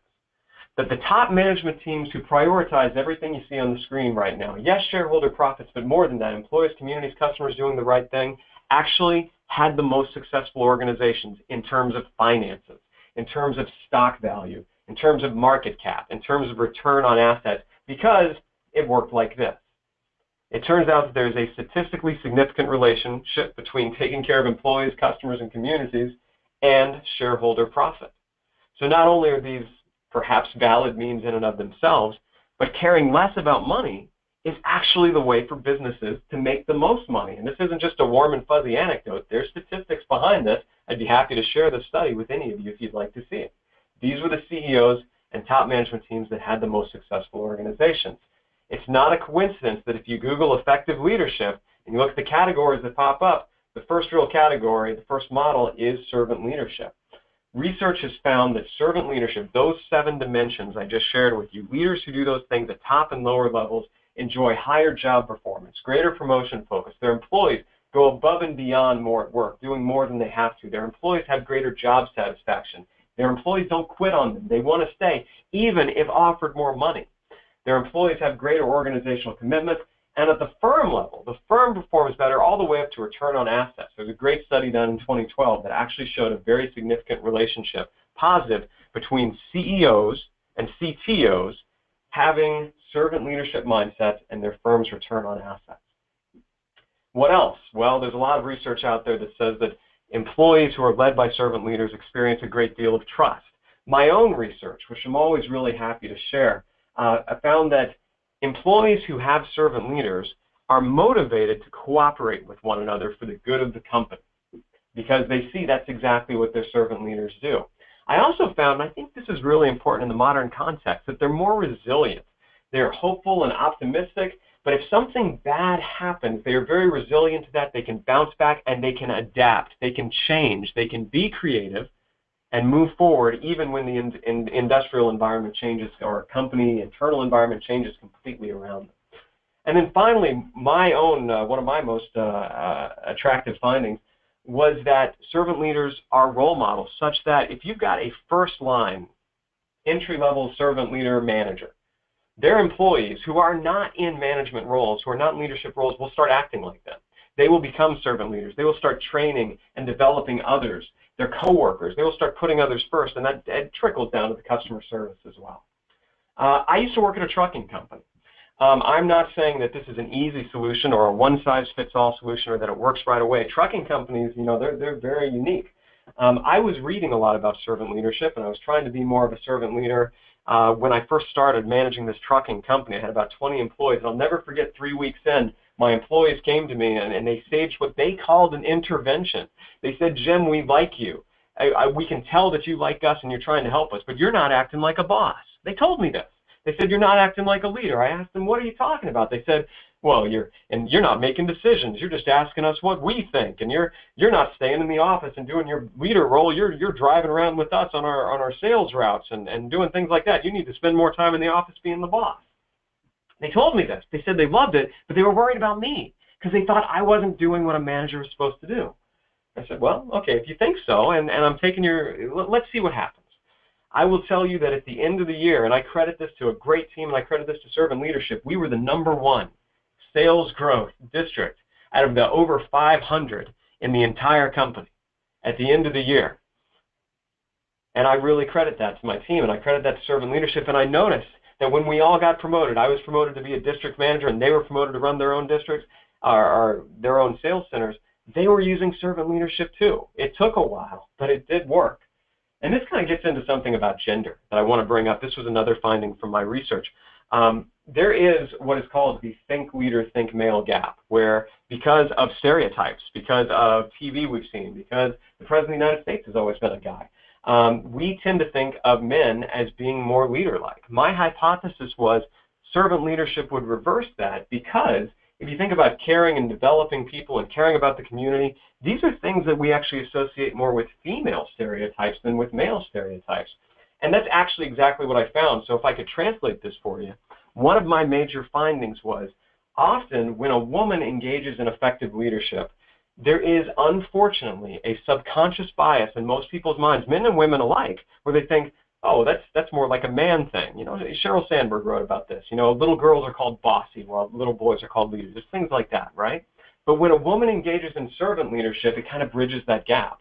that the top management teams who prioritize everything you see on the screen right now, yes, shareholder profits, but more than that, employees, communities, customers doing the right thing, actually had the most successful organizations in terms of finances, in terms of stock value, in terms of market cap, in terms of return on assets, because it worked like this. It turns out that there's a statistically significant relationship between taking care of employees, customers, and communities and shareholder profit. So not only are these perhaps valid means in and of themselves, but caring less about money is actually the way for businesses to make the most money. And this isn't just a warm and fuzzy anecdote. There's statistics behind this. I'd be happy to share this study with any of you if you'd like to see it. These were the CEOs and top management teams that had the most successful organizations. It's not a coincidence that if you Google effective leadership and you look at the categories that pop up, the first real category, the first model is servant leadership. Research has found that servant leadership, those 7 dimensions I just shared with you, leaders who do those things at top and lower levels enjoy higher job performance, greater promotion focus. Their employees go above and beyond more at work, doing more than they have to. Their employees have greater job satisfaction. Their employees don't quit on them. They want to stay, even if offered more money. Their employees have greater organizational commitment. And at the firm level, the firm performs better all the way up to return on assets. There's a great study done in 2012 that actually showed a very significant relationship, positive, between CEOs and CTOs having servant leadership mindsets and their firm's return on assets. What else? Well, there's a lot of research out there that says that employees who are led by servant leaders experience a great deal of trust. My own research, which I'm always really happy to share, I found that employees who have servant leaders are motivated to cooperate with one another for the good of the company because they see that's exactly what their servant leaders do. I also found, and I think this is really important in the modern context, that they're more resilient. They're hopeful and optimistic, but if something bad happens, they are very resilient to that. They can bounce back and they can adapt. They can change. They can be creative and move forward even when the industrial environment changes or company internal environment changes completely around them. And then finally, my own, one of my most attractive findings was that servant leaders are role models such that if you've got a first-line, entry-level servant leader manager, their employees who are not in management roles, who are not in leadership roles, will start acting like them. They will become servant leaders. They will start training and developing others, their coworkers. They will start putting others first, and that trickles down to the customer service as well. I used to work at a trucking company. I'm not saying that this is an easy solution or a one-size-fits-all solution or that it works right away. Trucking companies, they're very unique. I was reading a lot about servant leadership, and I was trying to be more of a servant leader. When I first started managing this trucking company, I had about 20 employees, and I'll never forget 3 weeks in, my employees came to me, and they staged what they called an intervention. They said, Jim, we like you. We can tell that you like us and you're trying to help us, but you're not acting like a boss. They told me this. They said, you're not acting like a leader. I asked them, what are you talking about? They said, well, you're not making decisions. You're just asking us what we think, and you're not staying in the office and doing your leader role. You're driving around with us on our sales routes and doing things like that. You need to spend more time in the office being the boss. They told me this. They said they loved it, but they were worried about me because they thought I wasn't doing what a manager was supposed to do. I said, well, okay, if you think so, and I'm taking let's see what happens. I will tell you that at the end of the year, and I credit this to a great team, and I credit this to servant leadership, we were the #1 sales growth district out of the over 500 in the entire company at the end of the year. And I really credit that to my team, and I credit that to servant leadership, and I noticed that when we all got promoted, I was promoted to be a district manager, and they were promoted to run their own districts, or their own sales centers, they were using servant leadership too. It took a while, but it did work. And this kind of gets into something about gender that I want to bring up. This was another finding from my research. There is what is called the think leader, think male gap, where because of stereotypes, because of TV we've seen, because the President of the United States has always been a guy, we tend to think of men as being more leader-like. My hypothesis was servant leadership would reverse that because if you think about caring and developing people and caring about the community, these are things that we actually associate more with female stereotypes than with male stereotypes. And that's actually exactly what I found. So if I could translate this for you, one of my major findings was often when a woman engages in effective leadership, there is unfortunately a subconscious bias in most people's minds, men and women alike, where they think, oh, that's more like a man thing. Sheryl Sandberg wrote about this. Little girls are called bossy while little boys are called leaders. There's things like that, right? But when a woman engages in servant leadership, it kind of bridges that gap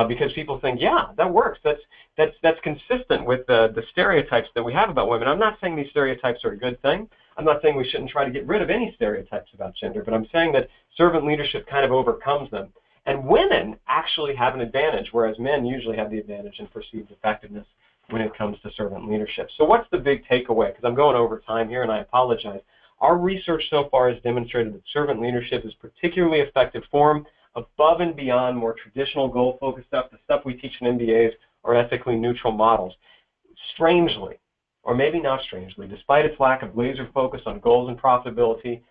because people think, yeah, that works. That's consistent with the stereotypes that we have about women. I'm not saying these stereotypes are a good thing. I'm not saying we shouldn't try to get rid of any stereotypes about gender, but I'm saying that servant leadership kind of overcomes them. And women actually have an advantage, whereas men usually have the advantage in perceived effectiveness when it comes to servant leadership. So what's the big takeaway? Because I'm going over time here, and I apologize. Our research so far has demonstrated that servant leadership is a particularly effective form above and beyond more traditional goal-focused stuff, the stuff we teach in MBAs or ethically neutral models. Strangely, or maybe not strangely, despite its lack of laser focus on goals and profitability,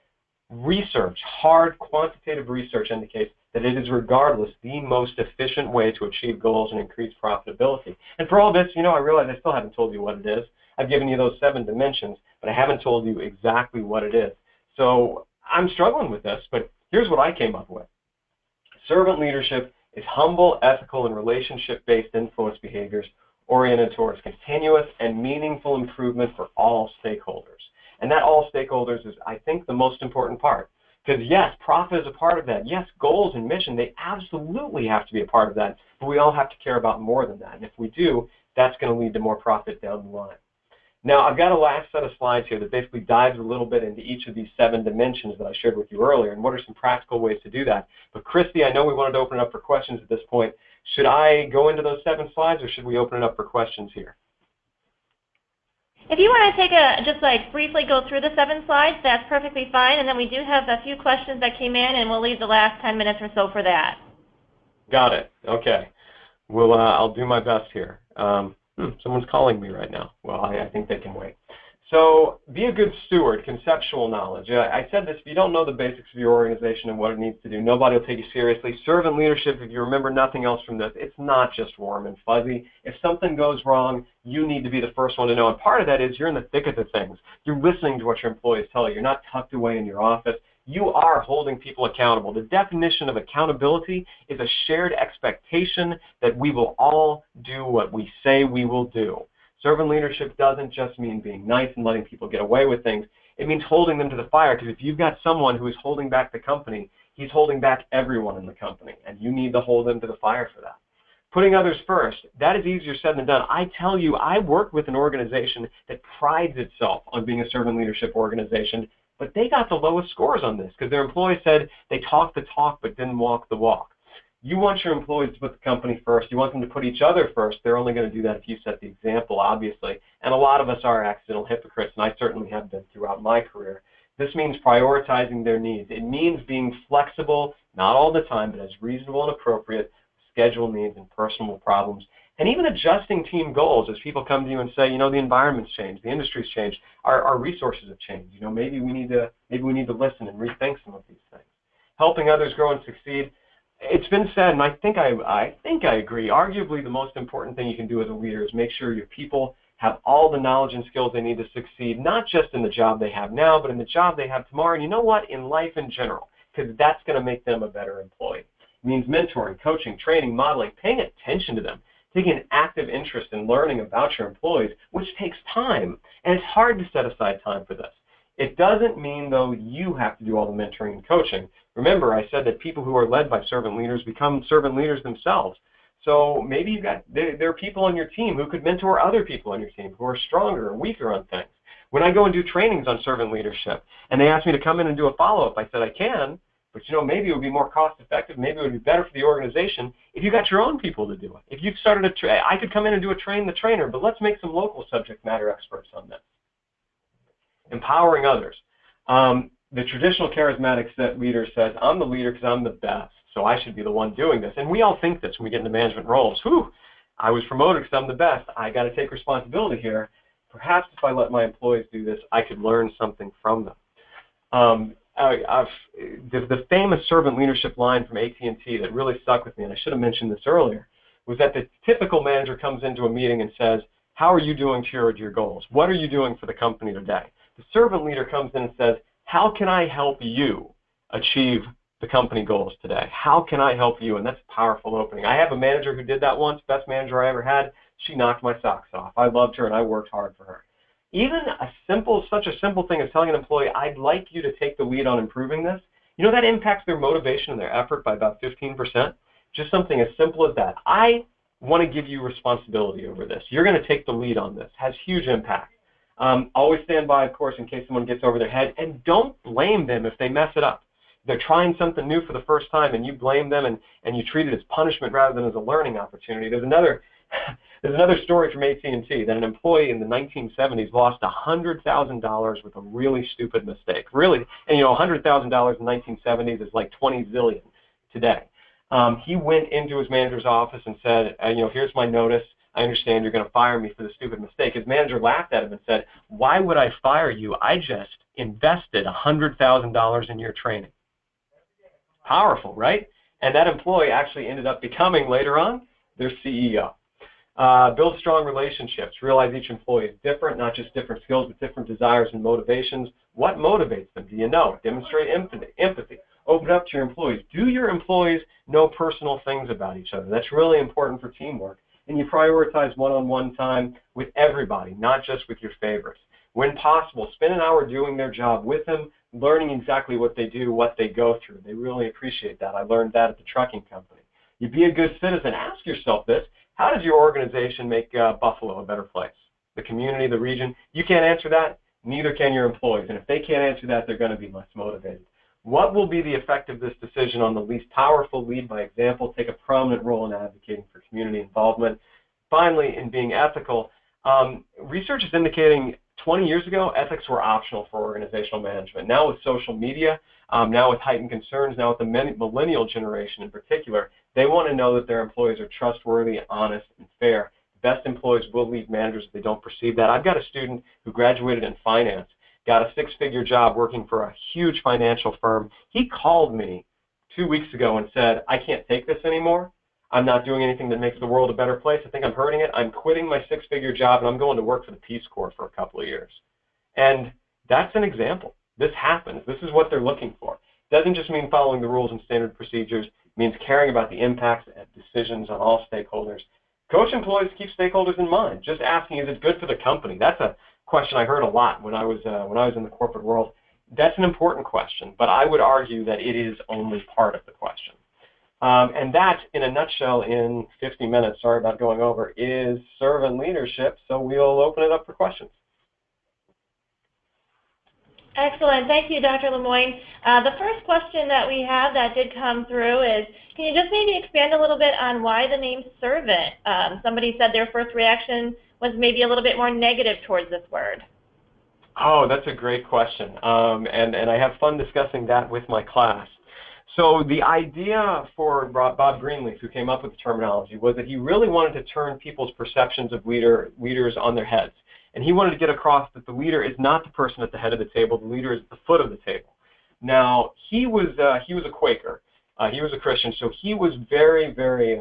research, hard quantitative research indicates that it is regardless the most efficient way to achieve goals and increase profitability. And for all this, I realize I still haven't told you what it is. I've given you those 7 dimensions, but I haven't told you exactly what it is. So I'm struggling with this, but here's what I came up with. Servant leadership is humble, ethical, and relationship-based influence behaviors oriented towards continuous and meaningful improvement for all stakeholders. And that all stakeholders is, I think, the most important part. Because yes, profit is a part of that. Yes, goals and mission, they absolutely have to be a part of that, but we all have to care about more than that. And if we do, that's going to lead to more profit down the line. Now, I've got a last set of slides here that basically dives a little bit into each of these 7 dimensions that I shared with you earlier, and what are some practical ways to do that. But Christy, I know we wanted to open it up for questions at this point. Should I go into those 7 slides, or should we open it up for questions here? If you want to just briefly go through the 7 slides, that's perfectly fine, and then we do have a few questions that came in, and we'll leave the last 10 minutes or so for that. Got it. Okay. Well, I'll do my best here. Someone's calling me right now. Well, I think they can wait. So be a good steward, conceptual knowledge. I said this, if you don't know the basics of your organization and what it needs to do, nobody will take you seriously. Servant leadership, if you remember nothing else from this, it's not just warm and fuzzy. If something goes wrong, you need to be the first one to know. And part of that is you're in the thick of the things. You're listening to what your employees tell you. You're not tucked away in your office. You are holding people accountable. The definition of accountability is a shared expectation that we will all do what we say we will do. Servant leadership doesn't just mean being nice and letting people get away with things. It means holding them to the fire, because if you've got someone who is holding back the company, he's holding back everyone in the company, and you need to hold them to the fire for that. Putting others first, that is easier said than done. I tell you, I work with an organization that prides itself on being a servant leadership organization, but they got the lowest scores on this because their employees said they talked the talk but didn't walk the walk. You want your employees to put the company first. You want them to put each other first. They're only going to do that if you set the example, obviously. And a lot of us are accidental hypocrites, and I certainly have been throughout my career. This means prioritizing their needs. It means being flexible, not all the time, but as reasonable and appropriate, schedule needs and personal problems. And even adjusting team goals as people come to you and say, the environment's changed, the industry's changed, our resources have changed. Maybe we need to listen and rethink some of these things. Helping others grow and succeed. It's been said, and I think I agree, arguably the most important thing you can do as a leader is make sure your people have all the knowledge and skills they need to succeed, not just in the job they have now, but in the job they have tomorrow, and you know what, in life in general, because that's going to make them a better employee. It means mentoring, coaching, training, modeling, paying attention to them, taking an active interest in learning about your employees, which takes time, and it's hard to set aside time for this. It doesn't mean, though, you have to do all the mentoring and coaching. Remember, I said that people who are led by servant leaders become servant leaders themselves. So maybe there are people on your team who could mentor other people on your team who are stronger or weaker on things. When I go and do trainings on servant leadership, and they ask me to come in and do a follow-up, I said I can, but maybe it would be more cost-effective, maybe it would be better for the organization if you got your own people to do it. If you've started I could come in and do a train the trainer, but let's make some local subject matter experts on this. Empowering others. The traditional charismatic leader says, I'm the leader because I'm the best, so I should be the one doing this. And we all think this when we get into management roles. Whew, I was promoted because I'm the best. I got to take responsibility here. Perhaps if I let my employees do this, I could learn something from them. The famous servant leadership line from AT&T that really stuck with me, and I should have mentioned this earlier, was that the typical manager comes into a meeting and says, how are you doing toward your goals? What are you doing for the company today? The servant leader comes in and says, how can I help you achieve the company goals today? How can I help you? And that's a powerful opening. I have a manager who did that once, best manager I ever had. She knocked my socks off. I loved her and I worked hard for her. Even such a simple thing as telling an employee, I'd like you to take the lead on improving this, that impacts their motivation and their effort by about 15%. Just something as simple as that. I want to give you responsibility over this. You're going to take the lead on this. It has huge impact. Always stand by, of course, in case someone gets over their head, and don't blame them if they mess it up. They're trying something new for the first time, and you blame them and you treat it as punishment rather than as a learning opportunity. There's another There's another story from AT&T that an employee in the 1970s lost $100,000 with a really stupid mistake. Really, and $100,000 in the 1970s is like 20 zillion today. He went into his manager's office and said, here's my notice. I understand you're going to fire me for the stupid mistake. His manager laughed at him and said, why would I fire you? I just invested $100,000 in your training. Powerful, right? And that employee actually ended up becoming, later on, their CEO. Build strong relationships. Realize each employee is different, not just different skills, but different desires and motivations. What motivates them? Do you know? Demonstrate empathy. Open up to your employees. Do your employees know personal things about each other? That's really important for teamwork. And you prioritize one-on-one time with everybody, not just with your favorites. When possible, spend an hour doing their job with them, learning exactly what they do, what they go through. They really appreciate that. I learned that at the trucking company. You be a good citizen. Ask yourself this. How does your organization make Buffalo a better place? The community, the region? You can't answer that. Neither can your employees. And if they can't answer that, they're going to be less motivated. What will be the effect of this decision on the least powerful? Lead by example. Take a prominent role in advocating for community involvement. Finally, in being ethical, research is indicating 20 years ago, ethics were optional for organizational management. Now with social media, now with heightened concerns, now with the millennial generation in particular, they want to know that their employees are trustworthy, honest, and fair. The best employees will lead managers if they don't perceive that. I've got a student who graduated in finance, got a six-figure job working for a huge financial firm. He called me 2 weeks ago and said, I can't take this anymore. I'm not doing anything that makes the world a better place. I think I'm hurting it. I'm quitting my six-figure job, and I'm going to work for the Peace Corps for a couple of years. And that's an example. This happens. This is what they're looking for. It doesn't just mean following the rules and standard procedures. It means caring about the impacts and decisions on all stakeholders. Coach employees keep stakeholders in mind. Just asking, is it good for the company? That's a question I heard a lot when I was in the corporate world. That's an important question, but I would argue that it is only part of the question. And that, in a nutshell, in 50 minutes, sorry about going over, is servant leadership. So we'll open it up for questions. Excellent. Thank you, Dr. Lemoine. The first question that we have that did come through is, can you just maybe expand a little bit on why the name servant? Somebody said their first reaction was maybe a little bit more negative towards this word. Oh, that's a great question. And I have fun discussing that with my class. So the idea for Bob Greenleaf, who came up with the terminology, was that he really wanted to turn people's perceptions of leaders on their heads. And he wanted to get across that the leader is not the person at the head of the table. The leader is at the foot of the table. Now, he was a Quaker. He was a Christian, so he was very, very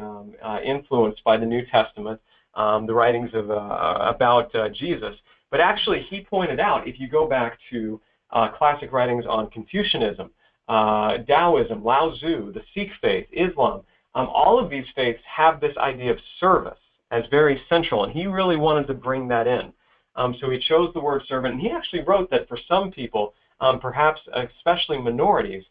influenced by the New Testament, the writings of about Jesus. But actually, he pointed out, if you go back to classic writings on Confucianism, Taoism, Lao Tzu, the Sikh faith, Islam, all of these faiths have this idea of service as very central, and he really wanted to bring that in. So he chose the word servant, and he actually wrote that for some people, perhaps especially minorities,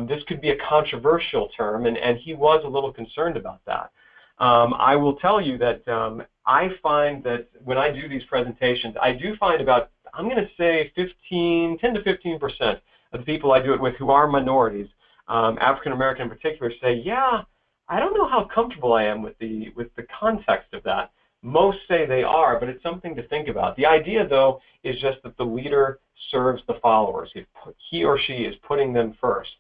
this could be a controversial term, and he was a little concerned about that. I will tell you that I find that when I do these presentations, I do find about, I'm going to say 10 to 15% of the people I do it with who are minorities, African American in particular, say, yeah, I don't know how comfortable I am with the context of that. Most say they are, but it's something to think about. The idea, though, is just that the leader serves the followers. He or she is putting them first.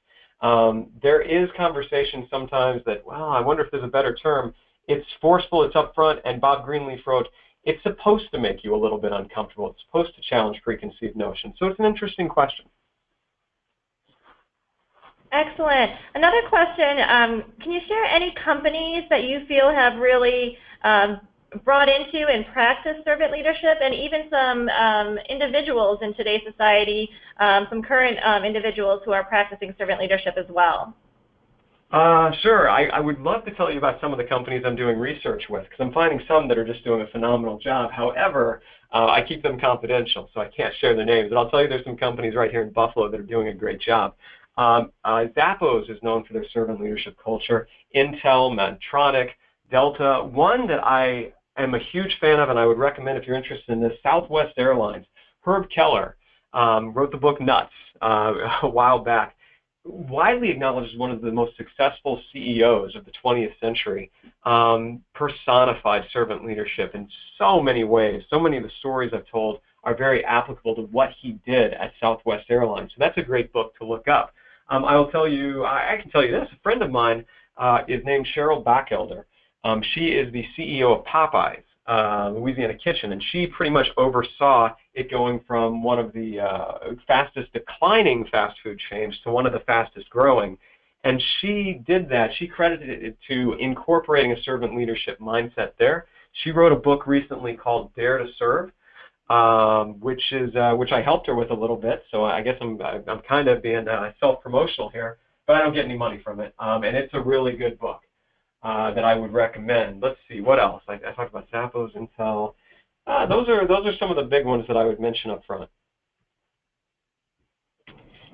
There is conversation sometimes that, well, I wonder if there's a better term. It's forceful, it's upfront, and Bob Greenleaf wrote, it's supposed to make you a little bit uncomfortable. It's supposed to challenge preconceived notions. So it's an interesting question. Excellent. Another question, can you share any companies that you feel have really brought into and practiced servant leadership, and even some individuals in today's society, some current individuals who are practicing servant leadership as well? Sure. I would love to tell you about some of the companies I'm doing research with, because I'm finding some that are just doing a phenomenal job. However, I keep them confidential, so I can't share their names. But I'll tell you there's some companies right here in Buffalo that are doing a great job. Zappos is known for their servant leadership culture. Intel, Medtronic, Delta. One that I am a huge fan of and I would recommend if you're interested in this, Southwest Airlines. Herb Keller wrote the book Nuts a while back. widely acknowledged as one of the most successful CEOs of the 20th century, personified servant leadership in so many ways. So many of the stories I've told are very applicable to what he did at Southwest Airlines. So that's a great book to look up. I can tell you this. A friend of mine is named Cheryl Bachelder. She is the CEO of Popeyes, Louisiana Kitchen, and she pretty much oversaw it going from one of the fastest declining fast food chains to one of the fastest growing. And she did that. She credited it to incorporating a servant leadership mindset there. She wrote a book recently called Dare to Serve, which I helped her with a little bit. So I guess I'm kind of being self-promotional here, but I don't get any money from it. And it's a really good book that I would recommend. Let's see, what else? I talked about Zappos, Intel. Those are some of the big ones that I would mention up front.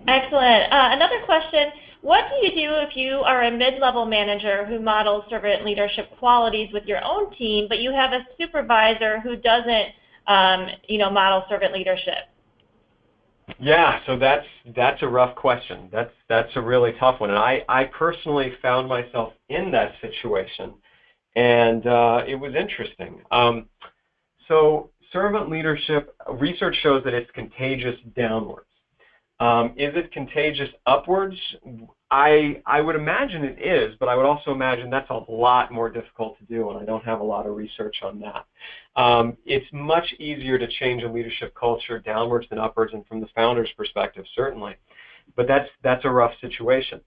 Excellent. Another question, what do you do if you are a mid-level manager who models servant leadership qualities with your own team, but you have a supervisor who doesn't model servant leadership? Yeah, so that's a rough question. That's a really tough one. And I personally found myself in that situation, and it was interesting. So servant leadership, research shows that it's contagious downwards. Is it contagious upwards? I would imagine it is, but I would also imagine that's a lot more difficult to do, and I don't have a lot of research on that. It's much easier to change a leadership culture downwards than upwards, and from the founder's perspective, certainly. But that's a rough situation.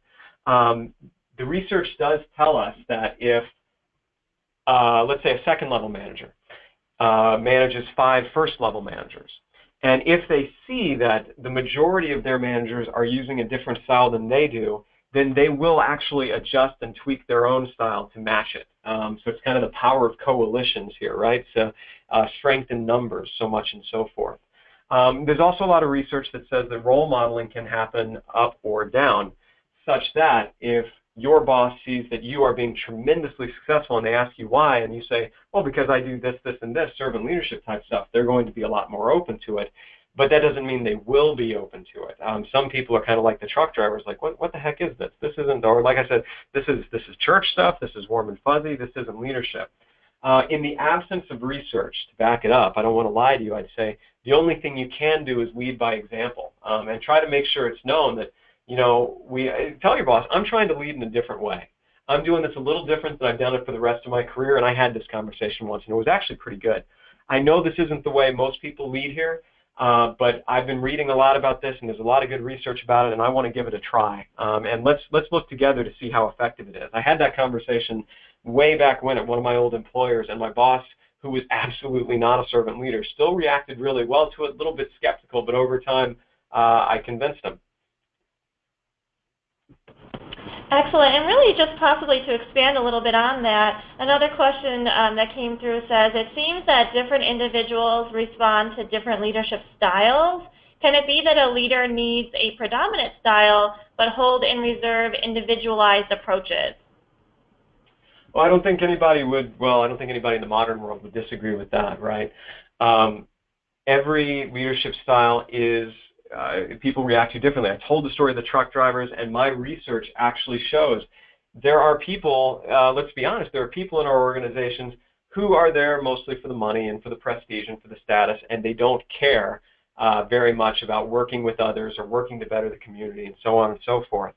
The research does tell us that if, let's say, a second-level manager manages 5 first-level managers, and if they see that the majority of their managers are using a different style than they do, then they will actually adjust and tweak their own style to match it. So it's kind of the power of coalitions here, right? So strength in numbers, so much and so forth. There's also a lot of research that says that role modeling can happen up or down, such that if your boss sees that you are being tremendously successful and they ask you why, and you say, well, because I do this, this, and this, servant leadership type stuff, they're going to be a lot more open to it. But that doesn't mean they will be open to it. Some people are kind of like the truck drivers, like, what the heck is this? This isn't, or like I said, this is church stuff, this is warm and fuzzy, this isn't leadership. In the absence of research to back it up, I don't want to lie to you, I'd say the only thing you can do is lead by example, and try to make sure it's known that, tell your boss, I'm trying to lead in a different way. I'm doing this a little different than I've done it for the rest of my career, and I had this conversation once, and it was actually pretty good. I know this isn't the way most people lead here, but I've been reading a lot about this, and there's a lot of good research about it, and I want to give it a try. And let's look together to see how effective it is. I had that conversation way back when at one of my old employers, and my boss, who was absolutely not a servant leader, still reacted really well to it, a little bit skeptical, but over time I convinced him. Excellent. And really just possibly to expand a little bit on that, another question that came through says, it seems that different individuals respond to different leadership styles. Can it be that a leader needs a predominant style but hold in reserve individualized approaches? Well, I don't think anybody in the modern world would disagree with that, right? Every leadership style is people react to differently. I told the story of the truck drivers, and my research actually shows there are people, let's be honest, there are people in our organizations who are there mostly for the money and for the prestige and for the status, and they don't care very much about working with others or working to better the community and so on and so forth.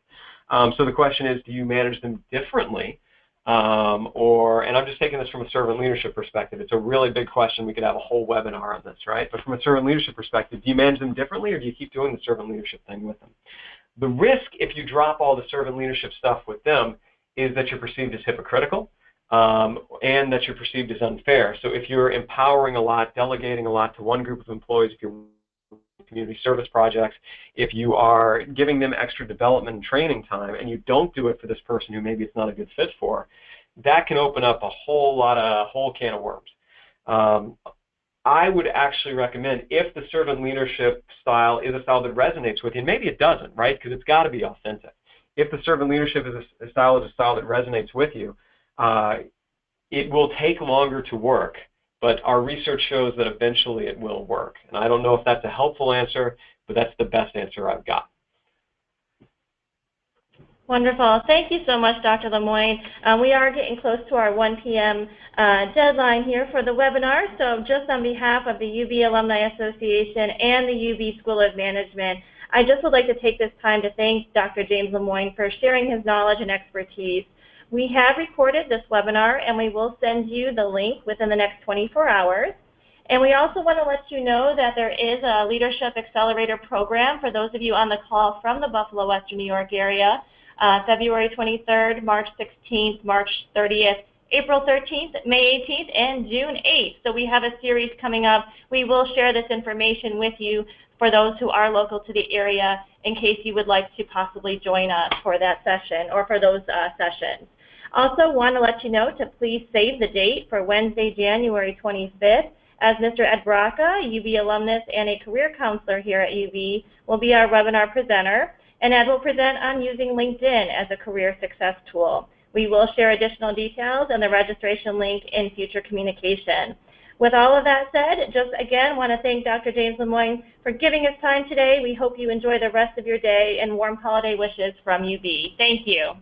So the question is, do you manage them differently? And I'm just taking this from a servant leadership perspective. It's a really big question. We could have a whole webinar on this, right? But from a servant leadership perspective, do you manage them differently, or do you keep doing the servant leadership thing with them? The risk, if you drop all the servant leadership stuff with them, is that you're perceived as hypocritical and that you're perceived as unfair. So if you're empowering a lot, delegating a lot to one group of employees, if you're community service projects, if you are giving them extra development and training time and you don't do it for this person who maybe it's not a good fit for, that can open up a whole can of worms. I would actually recommend, if the servant leadership style is a style that resonates with you, and maybe it doesn't, right, because it's got to be authentic. If the servant leadership is a style that resonates with you, it will take longer to work, but our research shows that eventually it will work. And I don't know if that's a helpful answer, but that's the best answer I've got. Wonderful. Thank you so much, Dr. Lemoine. We are getting close to our 1 p.m. Deadline here for the webinar, so just on behalf of the UB Alumni Association and the UB School of Management, I just would like to take this time to thank Dr. James Lemoine for sharing his knowledge and expertise. We have recorded this webinar, and we will send you the link within the next 24 hours. And we also want to let you know that there is a Leadership Accelerator program for those of you on the call from the Buffalo, Western New York area. February 23rd, March 16th, March 30th, April 13th, May 18th, and June 8th. So we have a series coming up. We will share this information with you for those who are local to the area in case you would like to possibly join us for that session or for those sessions. Also want to let you know to please save the date for Wednesday, January 25th, as Mr. Ed Braca, UB alumnus and a career counselor here at UB, will be our webinar presenter. And Ed will present on using LinkedIn as a career success tool. We will share additional details and the registration link in future communication. With all of that said, just again want to thank Dr. James Lemoine for giving us time today. We hope you enjoy the rest of your day and warm holiday wishes from UB. Thank you.